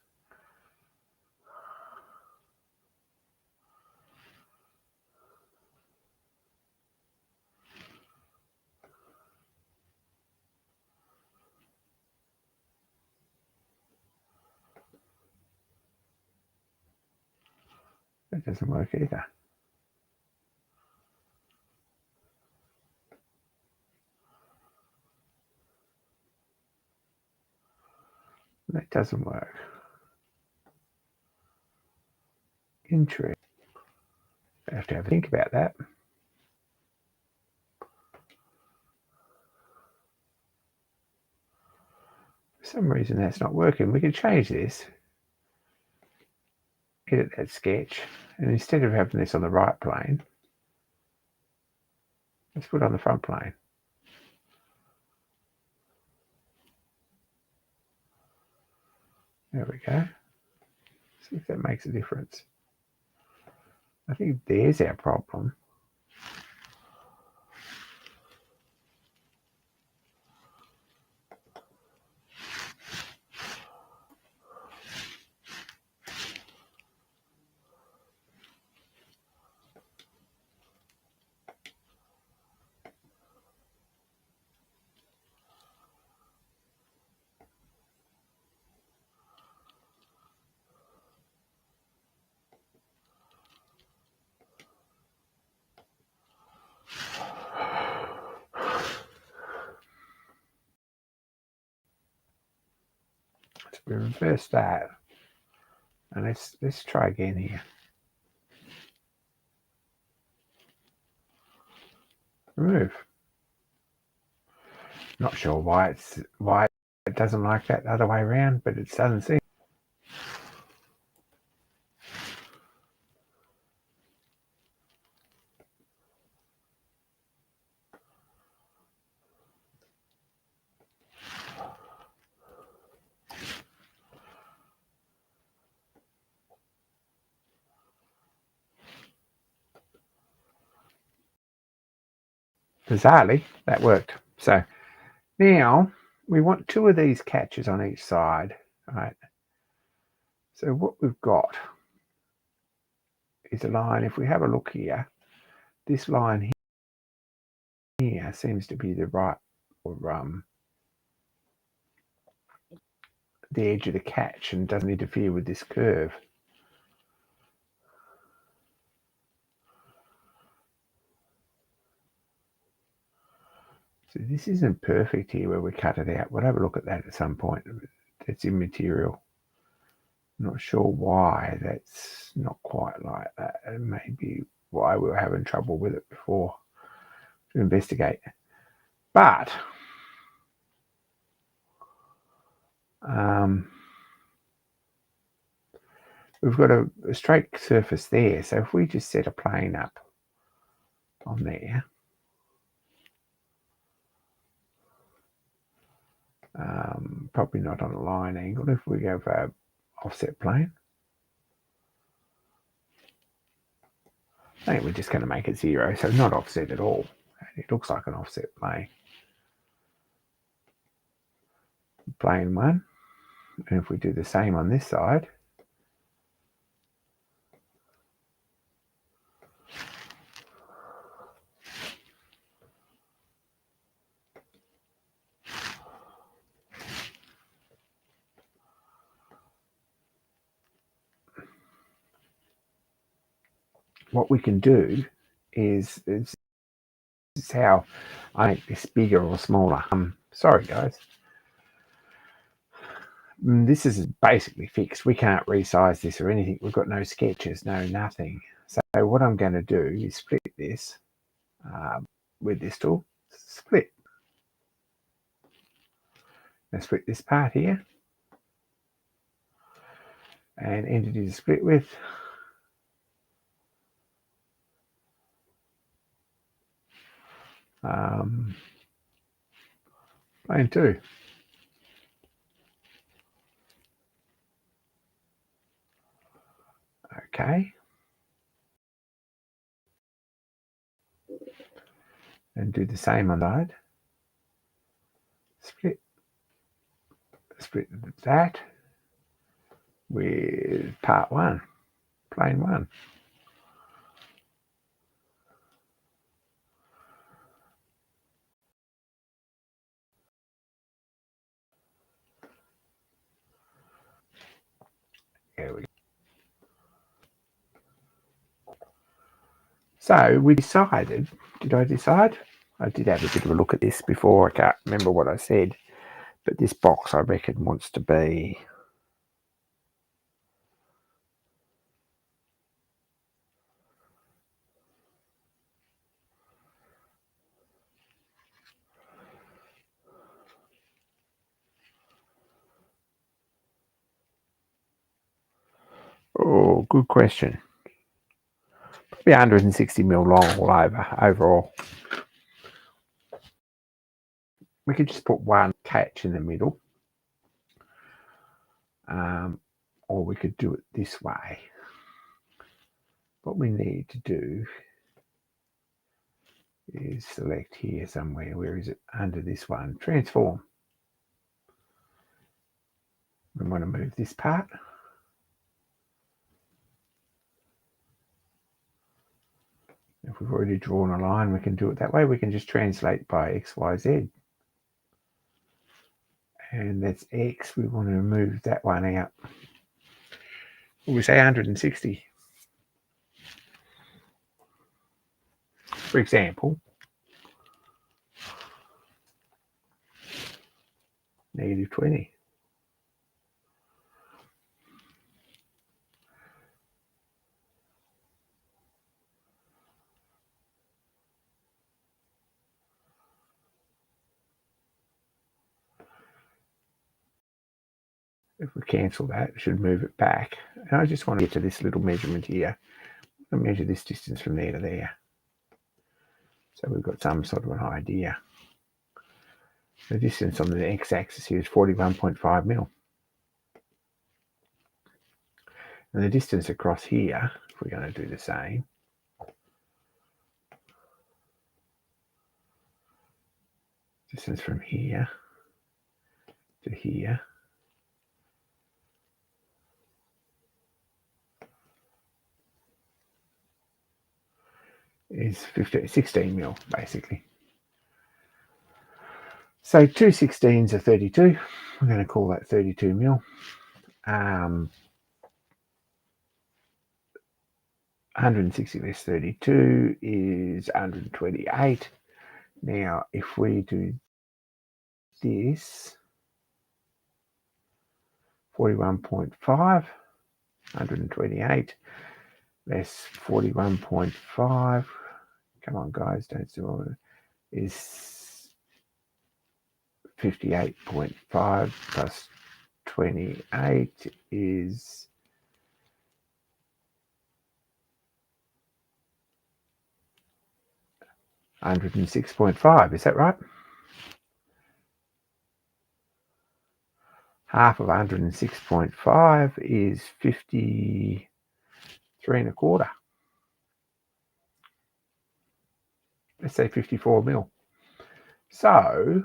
Speaker 1: That doesn't work either. That doesn't work. Interesting. I have to have a think about that. For some reason that's not working. We can change this. Edit that sketch. And instead of having this on the right plane, let's put it on the front plane. There we go. See if that makes a difference. I think there's our problem. We reverse that. And let's try again here. Remove. Not sure why it doesn't like that the other way around, but it doesn't seem. Bizarrely, that worked. So now we want 2 of these catches on each side, right? So what we've got is a line. If we have a look here, this line here seems to be the right, or the edge of the catch, and doesn't interfere with this curve. So this isn't perfect here where we cut it out. We'll have a look at that at some point. It's immaterial. Not sure why that's not quite like that. It may be why we were having trouble with it before, to investigate. But we've got a straight surface there. So if we just set a plane up on there, probably not on a line angle. If we go for an offset plane, I think we're just going to make it 0, so not offset at all. It looks like an offset plane. Plane 1, and if we do the same on this side, what we can do is how I make this bigger or smaller. Sorry guys, this is basically fixed. We can't resize this or anything. We've got no sketches, no nothing. So what I'm going to do is split this with this tool. Split. Now split this part here, and entity to split with. Plane 2. Okay. And do the same on that. Split that with part 1, plane 1. There we go. So we decided, did I decide? I did have a bit of a look at this before. I can't remember what I said, but this box I reckon wants to be oh, good question. Probably 160 mil long all over overall. We could just put one catch in the middle, or we could do it this way. What we need to do is select here somewhere. Where is it? Under this one, transform. We want to move this part. If we've already drawn a line, we can do it that way. We can just translate by X, Y, Z. And that's X. We want to move that one out. We say 160. For example, -20. If we cancel that, it should move it back. And I just want to get to this little measurement here. I'll measure this distance from there to there. So we've got some sort of an idea. The distance on the x-axis here is 41.5 mil. And the distance across here, if we're going to do the same, distance from here to here is 16 mil, basically. So 2 16s are 32. I'm going to call that 32 mil. 160 less 32 is 128. Now, if we do this, 41.5, 128 less 41.5. Come on, guys, don't do all of it. Is 58.5 plus 28 is 106.5. Is that right? Half of 106.5 is 53 and a quarter. Let's say 54 mil. So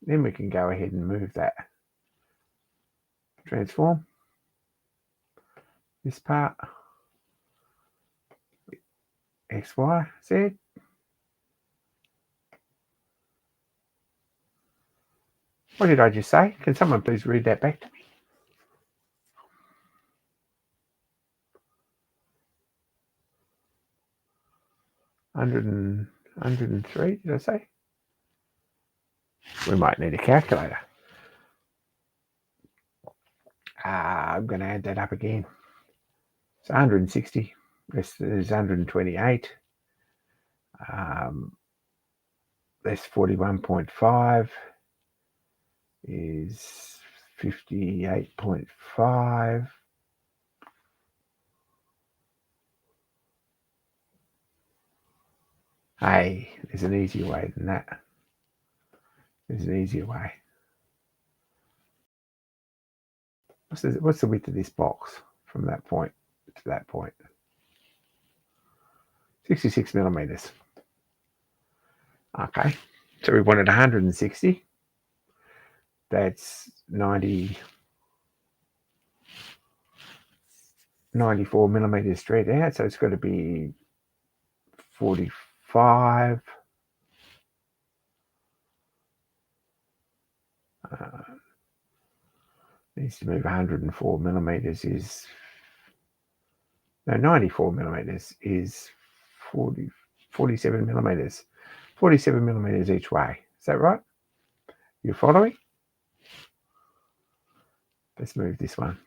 Speaker 1: then we can go ahead and move that. Transform this part. X, Y, Z. What did I just say? Can someone please read that back to me? 103, did I say? We might need a calculator. I'm going to add that up again. It's 160. This is 128. That's 41.5 is 58.5. Hey, there's an easier way than that. There's an easier way. What's the width of this box from that point to that point? 66 millimeters. Okay, so we wanted 160. That's 94 millimeters straight out, so it's got to be 45. Needs to move 104 millimeters is, no, 94 millimeters is 47 millimeters. 47 millimeters each way. Is that right? You following? Let's move this one.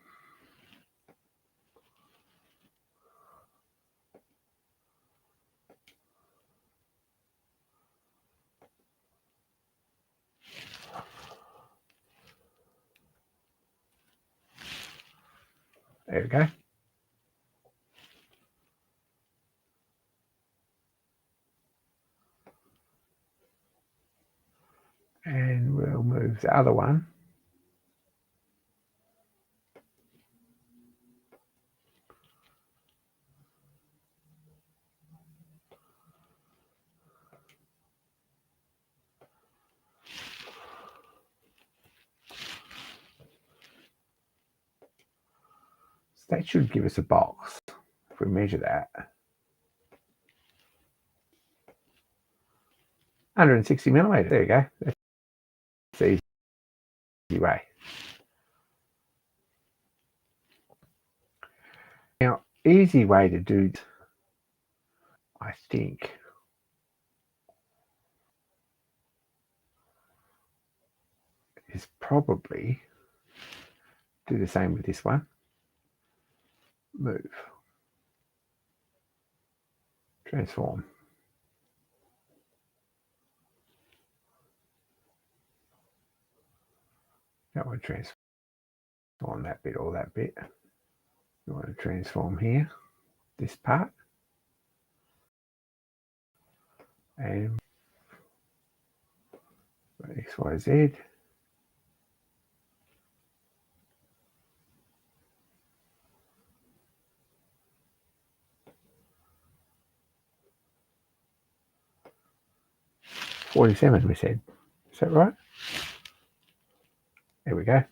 Speaker 1: There we go. And we'll move the other one. So that should give us a box if we measure that. 160 millimeters. There you go. That's the easy way. Now, easy way to do, I think, is probably do the same with this one. Move. Transform. That one transform. on that bit or that bit. You want to transform here, this part, and X, Y, Z. $47 we said. Is that right? There we go.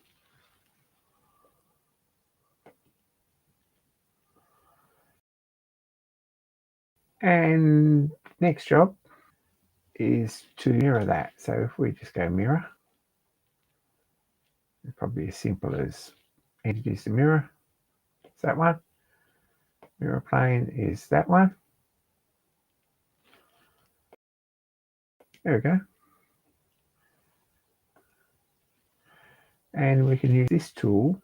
Speaker 1: And next job is to mirror that. So if we just go mirror, it's probably as simple as introduce the mirror. It's that one. Mirror plane is that one. There we go. And we can use this tool,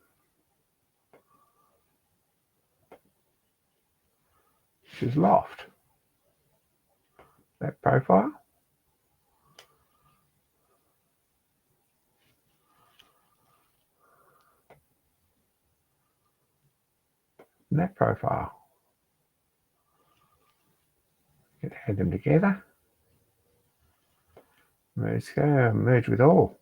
Speaker 1: which is loft. That profile. And that profile. You can add them together. Merge with all.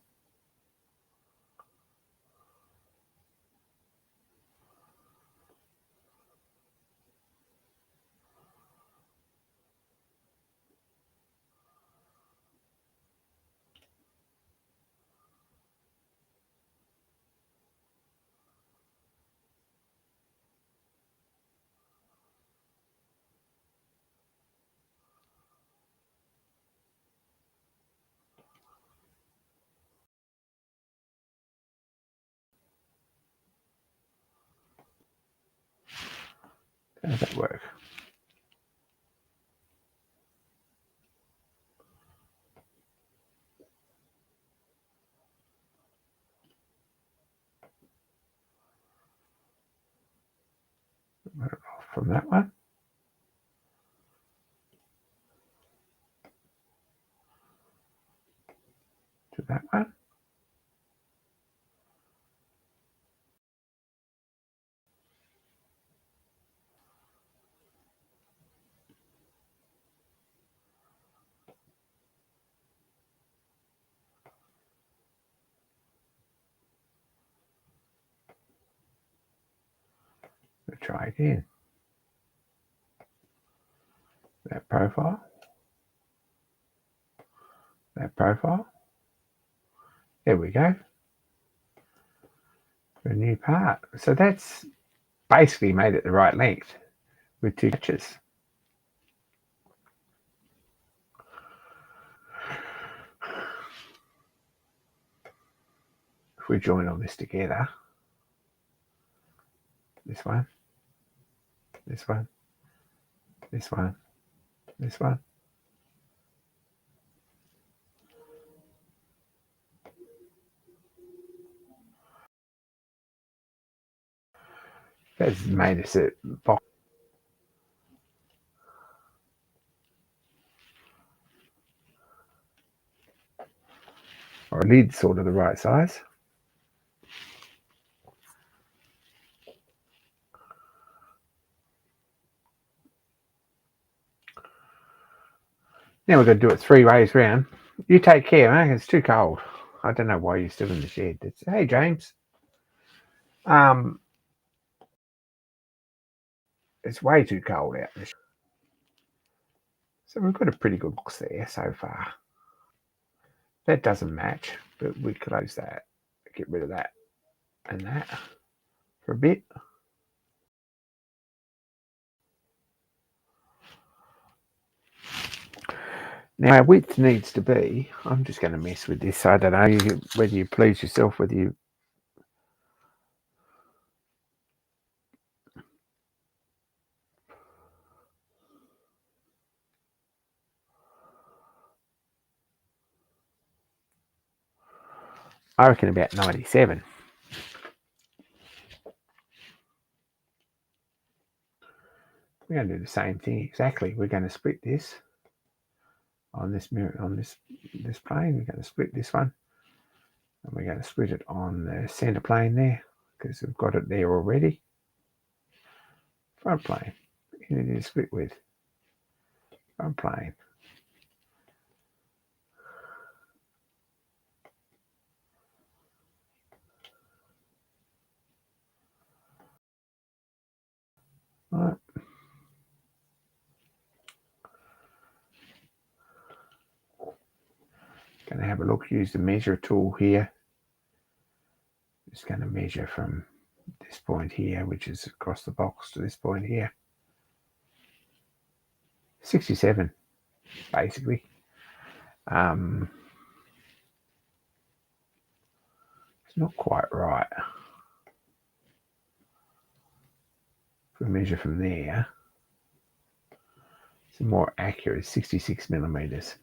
Speaker 1: How does that work? From that one. To that one. We'll try again. That profile. That profile. There we go. A new part. So that's basically made it the right length with two touches. If we join all this together, this one, this one, this one, this one. That's made us a box. Or a lid sort of the right size. Now we're going to do it 3 ways round. You take care, man. It's too cold. I don't know why you're still in the shed. Hey, James. It's way too cold out there. So we've got a pretty good box there so far. That doesn't match, but we close that. Get rid of that and that for a bit. Now our width needs to be, I'm just going to mess with this. I don't know whether you please yourself, whether you... I reckon about 97. We're going to do the same thing exactly. We're going to split this on this mirror, on this plane. We're going to split this one, and we're going to split it on the center plane there, because we've got it there already. Front plane. You need to split with front plane. Right. Going to have a look, use the measure tool here. Just going to measure from this point here, which is across the box, to this point here. 67, basically. It's not quite right. If we measure from there, it's more accurate, 66 millimeters.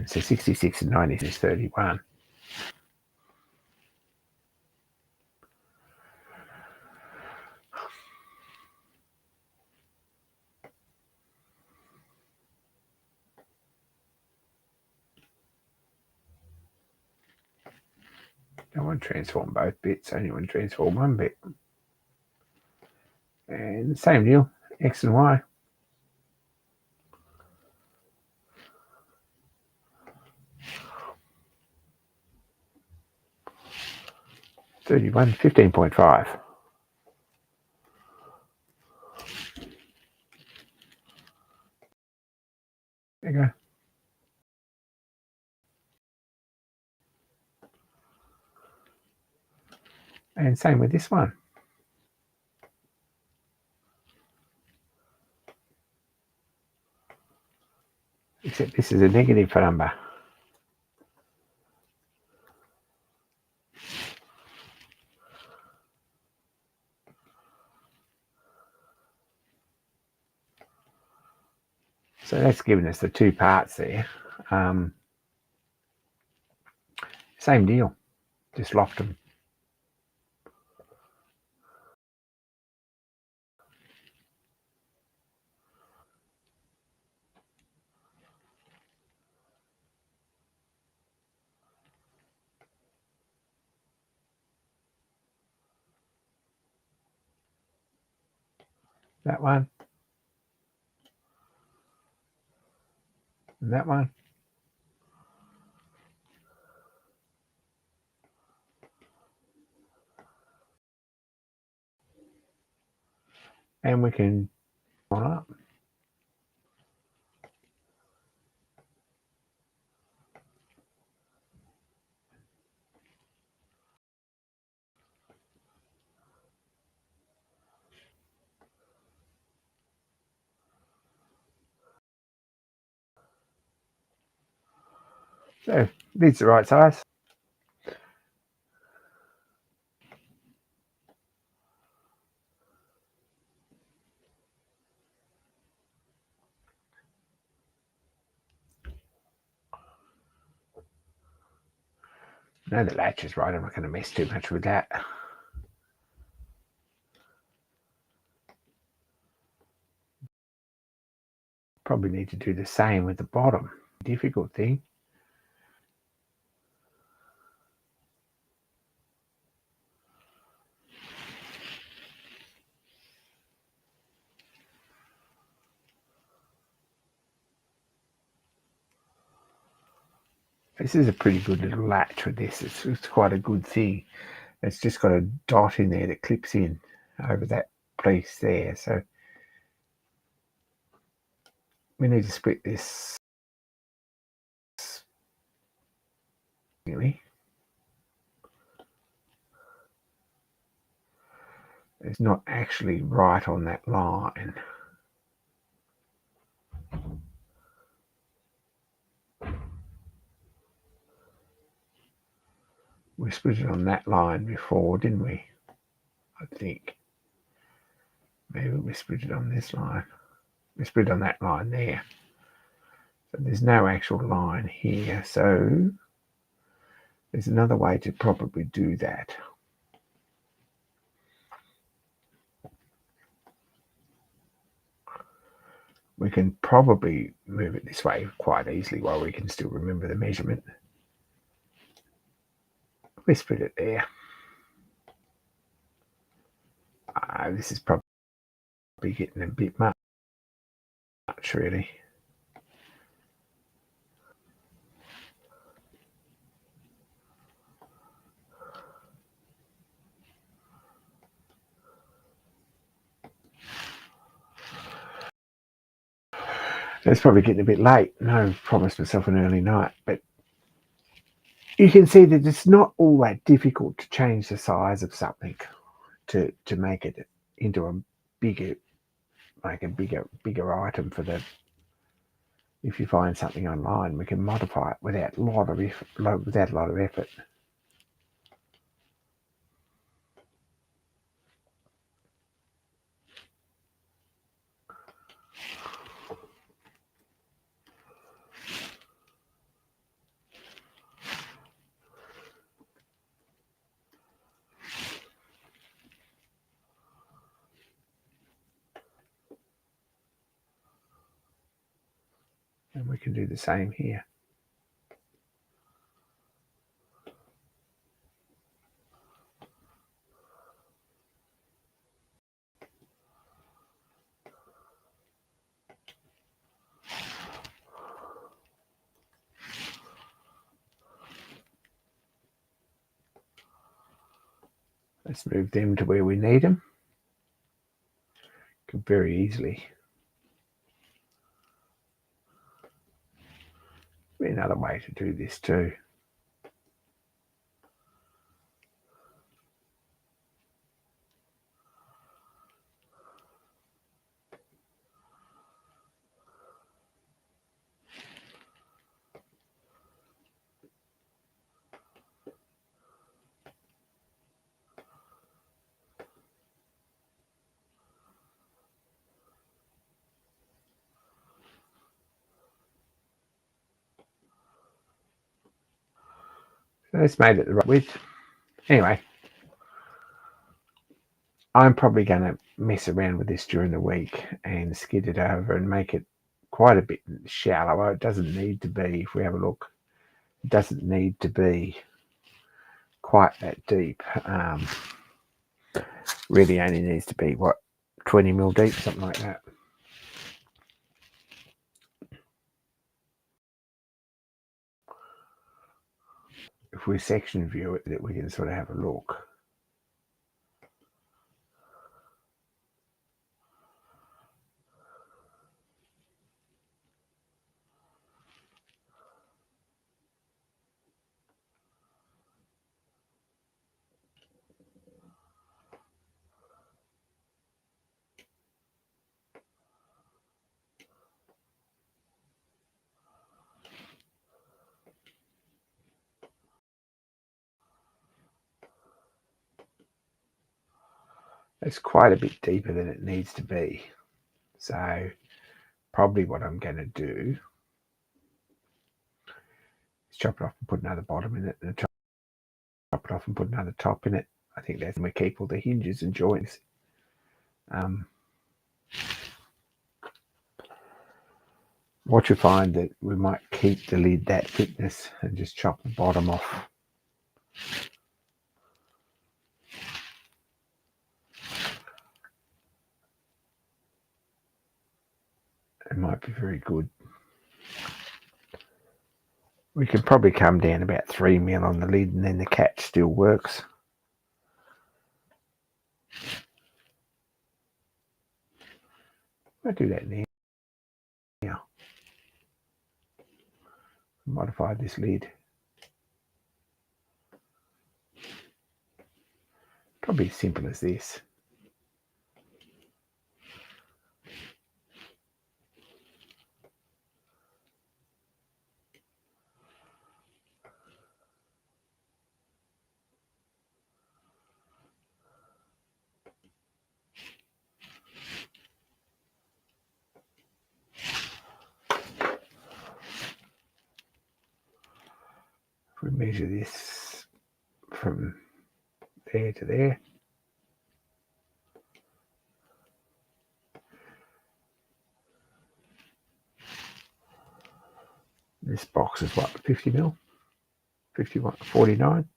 Speaker 1: So 66 and 90 is 31. Don't want to transform both bits, only want to transform one bit. And same deal, X and Y. $31, 15.5. There you go. And same with this one. Except this is a negative number. So that's given us the two parts there. Same deal, just locked them. That one. And that one. And we can one up. So lid's the right size. No, the latch is right. I'm not going to mess too much with that. Probably need to do the same with the bottom. Difficult thing. This is a pretty good little latch with this. It's quite a good thing. It's just got a dot in there that clips in over that place there. So we need to split this. Really, it's not actually right on that line. We split it on that line before, didn't we? I think. Maybe we split it on this line. We split on that line there. So there's no actual line here. So there's another way to probably do that. We can probably move it this way quite easily while we can still remember the measurement. Let's put it there. This is probably getting a bit much, really. It's probably getting a bit late. No, I promised myself an early night, but you can see that it's not all that difficult to change the size of something to make it into a bigger, like a bigger item for the. If you find something online, we can modify it without a lot of effort. And we can do the same here. Let's move them to where we need them. Very easily. Be another way to do this too. So it's made it the right width. Anyway, I'm probably going to mess around with this during the week and skid it over and make it quite a bit shallower. It doesn't need to be, if we have a look, it doesn't need to be quite that deep. Really only needs to be, 20 mil deep, something like that. If we section view it, we can sort of have a look. It's quite a bit deeper than it needs to be. So probably what I'm going to do is chop it off and put another bottom in it, and chop it off and put another top in it. I think that's when we keep all the hinges and joints. What you find that we might keep the lid that thickness and just chop the bottom off. It might be very good. We could probably come down about 3 mil on the lid, and then the catch still works. I'll do that now. Modify this lid. Probably as simple as this. If we measure this from there to there, this box is what, 50 mil? 51, 49?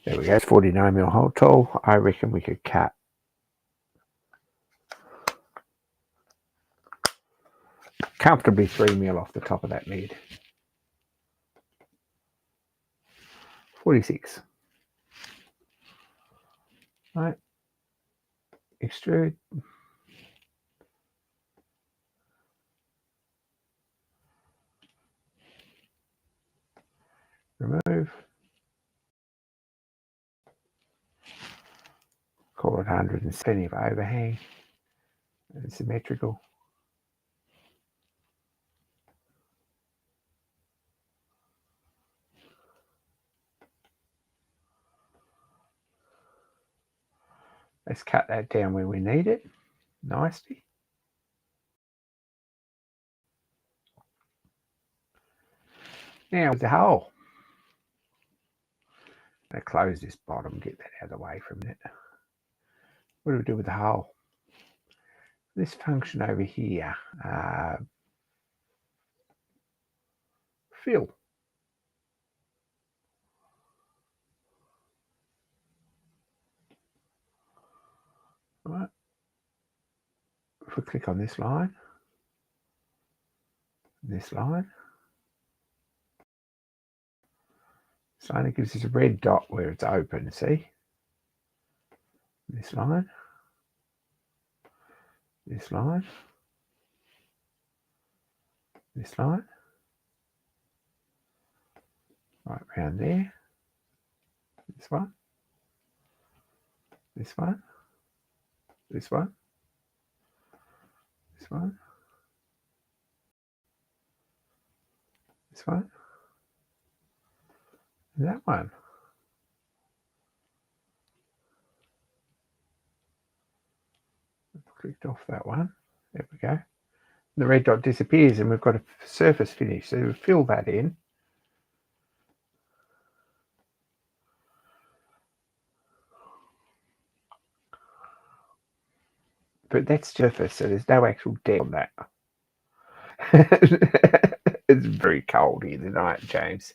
Speaker 1: There we go, 49mm hole tool. I reckon we could cut comfortably 3mm off the top of that lid. 46. Right. Extrude. Remove. Call it 170 for overhang. And symmetrical. Let's cut that down where we need it nicely. Now with the hole. I'm going to close this bottom, get that out of the way for a minute. What do we do with the hole? This function over here, fill. Right. If we click on this line, this line, it gives us a red dot where it's open, see? This line, this line, this line, right round there, this one, this one, this one, this one, this one, and that one. Clicked off that one. There we go. The red dot disappears and we've got a surface finish. So we fill that in. But that's surface, so there's no actual depth on that. It's very cold here tonight, James.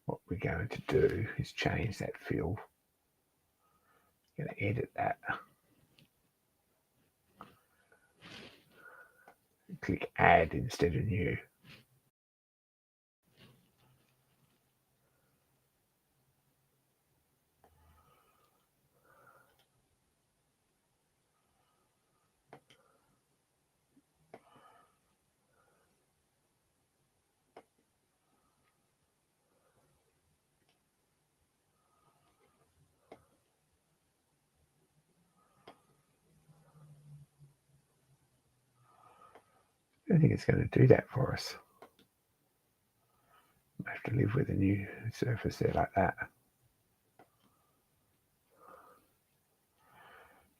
Speaker 1: What we're going to do is change that fill. I'm going to edit that. Click add instead of new. I don't think it's going to do that for us. I have to live with a new surface there like that.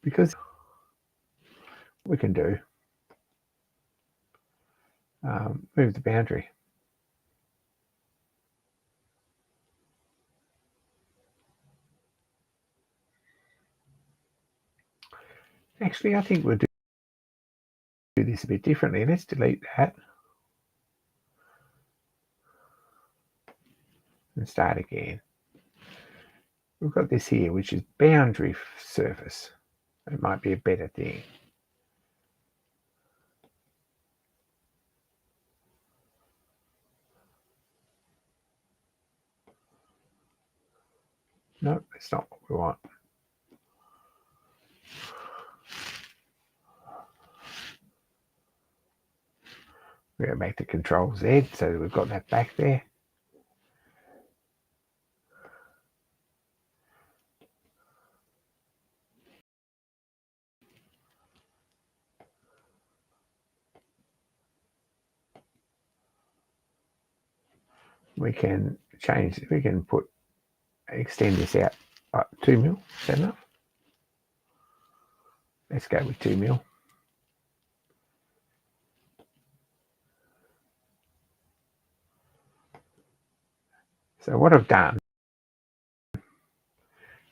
Speaker 1: Because we can do move the boundary. Actually, I think we'll do this a bit differently. Let's delete that and start again. We've got this here, which is boundary surface. It might be a better thing. No, that's not what we want. We're going to make the Control Z so that we've got that back there. We can change, we can extend this out 2mm, is that enough? Let's go with 2mm. So what I've done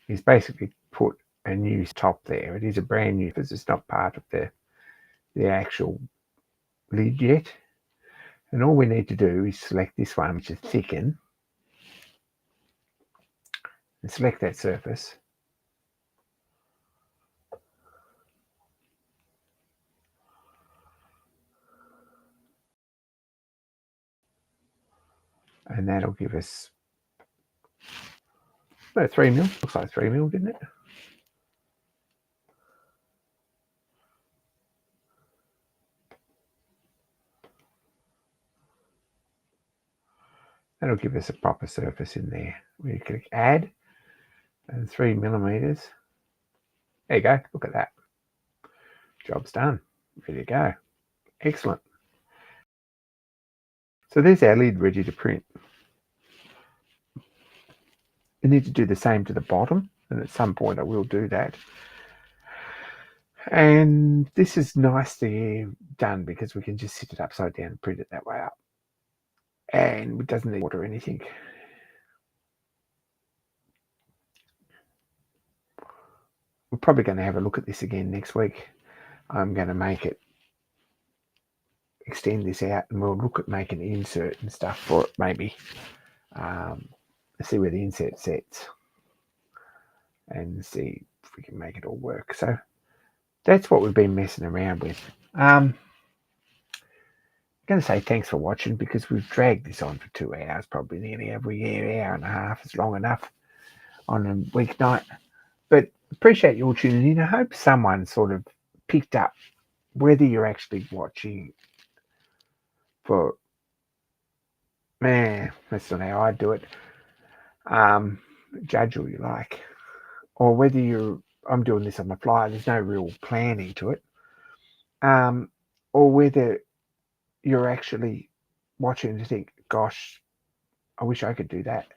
Speaker 1: is basically put a new top there. It is a brand new because it's not part of the actual lid yet. And all we need to do is select this one, which is thicken, and select that surface. And that'll give us 3mm. Looks like 3mm, didn't it? That'll give us a proper surface in there. We click add and 3mm. There you go. Look at that. Job's done. Ready to go. Excellent. So there's our lid ready to print. We need to do the same to the bottom, and at some point I will do that. And this is nicely done because we can just sit it upside down and print it that way up. And it doesn't need water or anything. We're probably going to have a look at this again next week. I'm going to make it, extend this out, and we'll look at making an insert and stuff for it maybe. See where the insert sets and see if we can make it all work. So that's what we've been messing around with. I'm going to say thanks for watching because we've dragged this on for 2 hours, probably nearly every hour and a half is long enough on a weeknight. But appreciate you all tuning in. I hope someone sort of picked up whether you're actually watching for, that's not how I do it. Judge all you like, or whether I'm doing this on the fly. There's no real planning to it, or whether you're actually watching to think, "Gosh, I wish I could do that."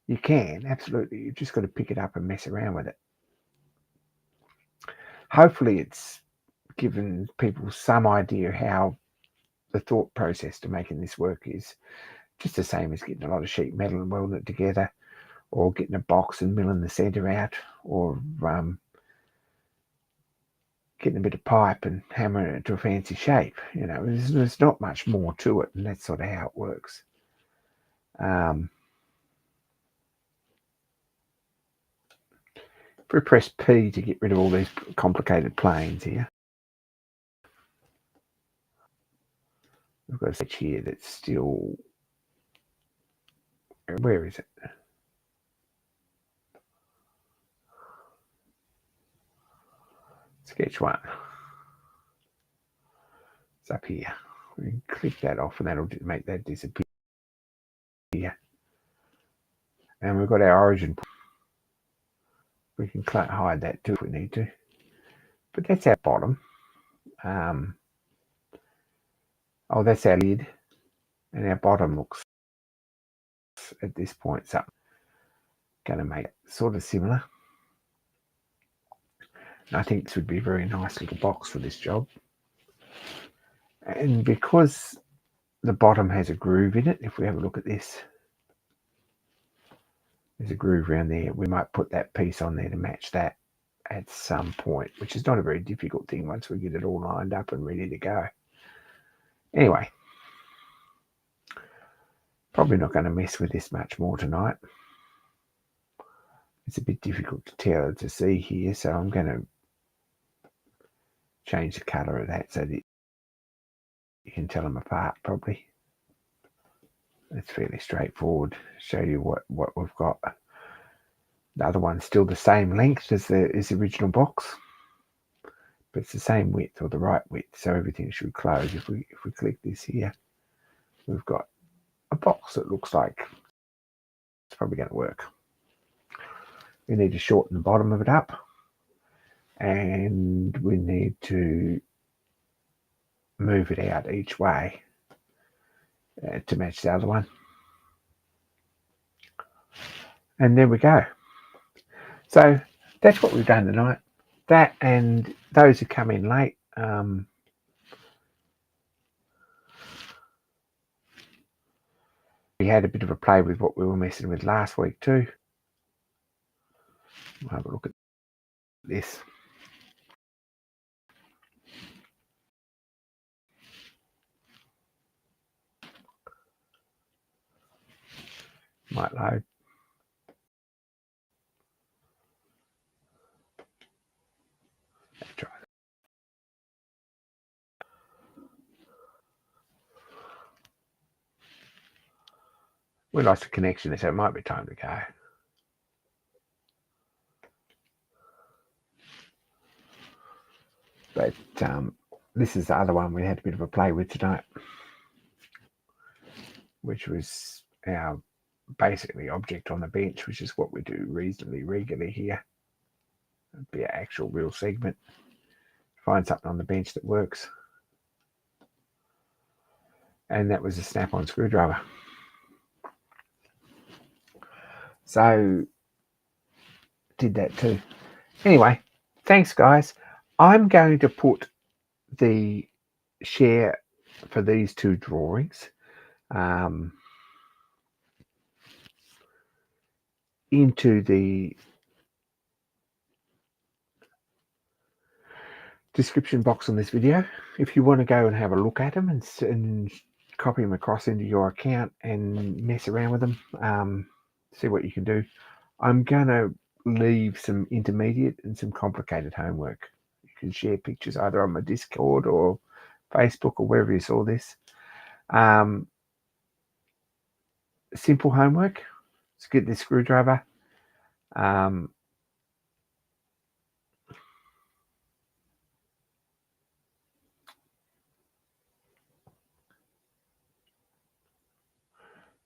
Speaker 1: You can absolutely. You've just got to pick it up and mess around with it. Hopefully, it's given people some idea how the thought process to making this work is. Just the same as getting a lot of sheet metal and welding it together, or getting a box and milling the center out, or getting a bit of pipe and hammering it to a fancy shape. There's not much more to it, and that's sort of how it works. If we press P to get rid of all these complicated planes here, we've got a sketch here that's still, where is it? Sketch 1. It's up here. We can click that off and that'll make that disappear. And we've got our origin. We can hide that too if we need to. But that's our bottom. That's our lid. And our bottom looks at this point something. Going to make it sort of similar. And I think this would be a very nice little box for this job. And because the bottom has a groove in it, if we have a look at this, there's a groove around there. We might put that piece on there to match that at some point, which is not a very difficult thing once we get it all lined up and ready to go. Anyway, probably not going to mess with this much more tonight. It's a bit difficult to see here, so I'm going to change the colour of that so that you can tell them apart probably. It's fairly straightforward. Show you what we've got. The other one's still the same length as the original box, but it's the same width, or the right width, so everything should close. If we click this here, we've got a box that looks like it's probably going to work. We need to shorten the bottom of it up, and we need to move it out each way to match the other one. And there we go. So that's what we've done tonight. That, and those who come in late, we had a bit of a play with what we were messing with last week too. We'll have a look at this. Might load. Let's try that. We lost a connection, so it might be time to go. But this is the other one we had a bit of a play with tonight, which was our basically object on the bench, which is what we do reasonably regularly here. It'd be an actual real segment. Find something on the bench that works. And that was a snap-on screwdriver. So did that too. Anyway, thanks guys. I'm going to put the share for these two drawings into the description box on this video. If you want to go and have a look at them and copy them across into your account and mess around with them, see what you can do. I'm going to leave some intermediate and some complicated homework. You can share pictures either on my Discord or Facebook or wherever you saw this. Simple homework. Let's get this screwdriver. There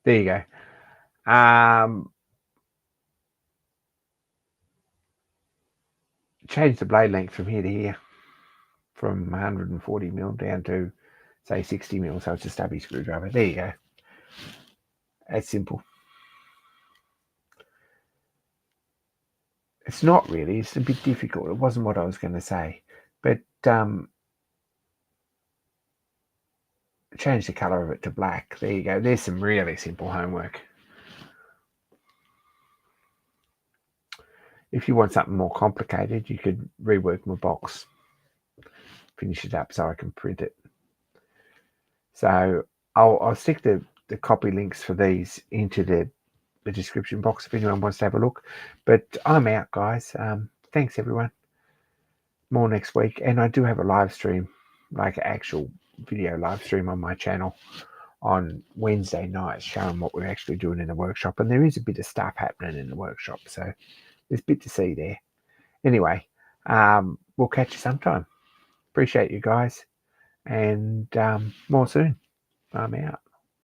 Speaker 1: you go. Change the blade length from here to here, from 140 mil down to say 60 mil, so it's a stubby screwdriver. There you go. That's simple. It's not really. It's a bit difficult. It wasn't what I was going to say, but change the color of it to black. There you go. There's some really simple homework. If you want something more complicated, you could rework my box, finish it up so I can print it. So I'll stick the copy links for these into the description box if anyone wants to have a look. But I'm out, guys. Thanks, everyone. More next week. And I do have a live stream, like an actual video live stream on my channel on Wednesday nights, showing what we're actually doing in the workshop. And there is a bit of stuff happening in the workshop, so there's a bit to see there. Anyway, we'll catch you sometime. Appreciate you guys, and more soon. I'm out.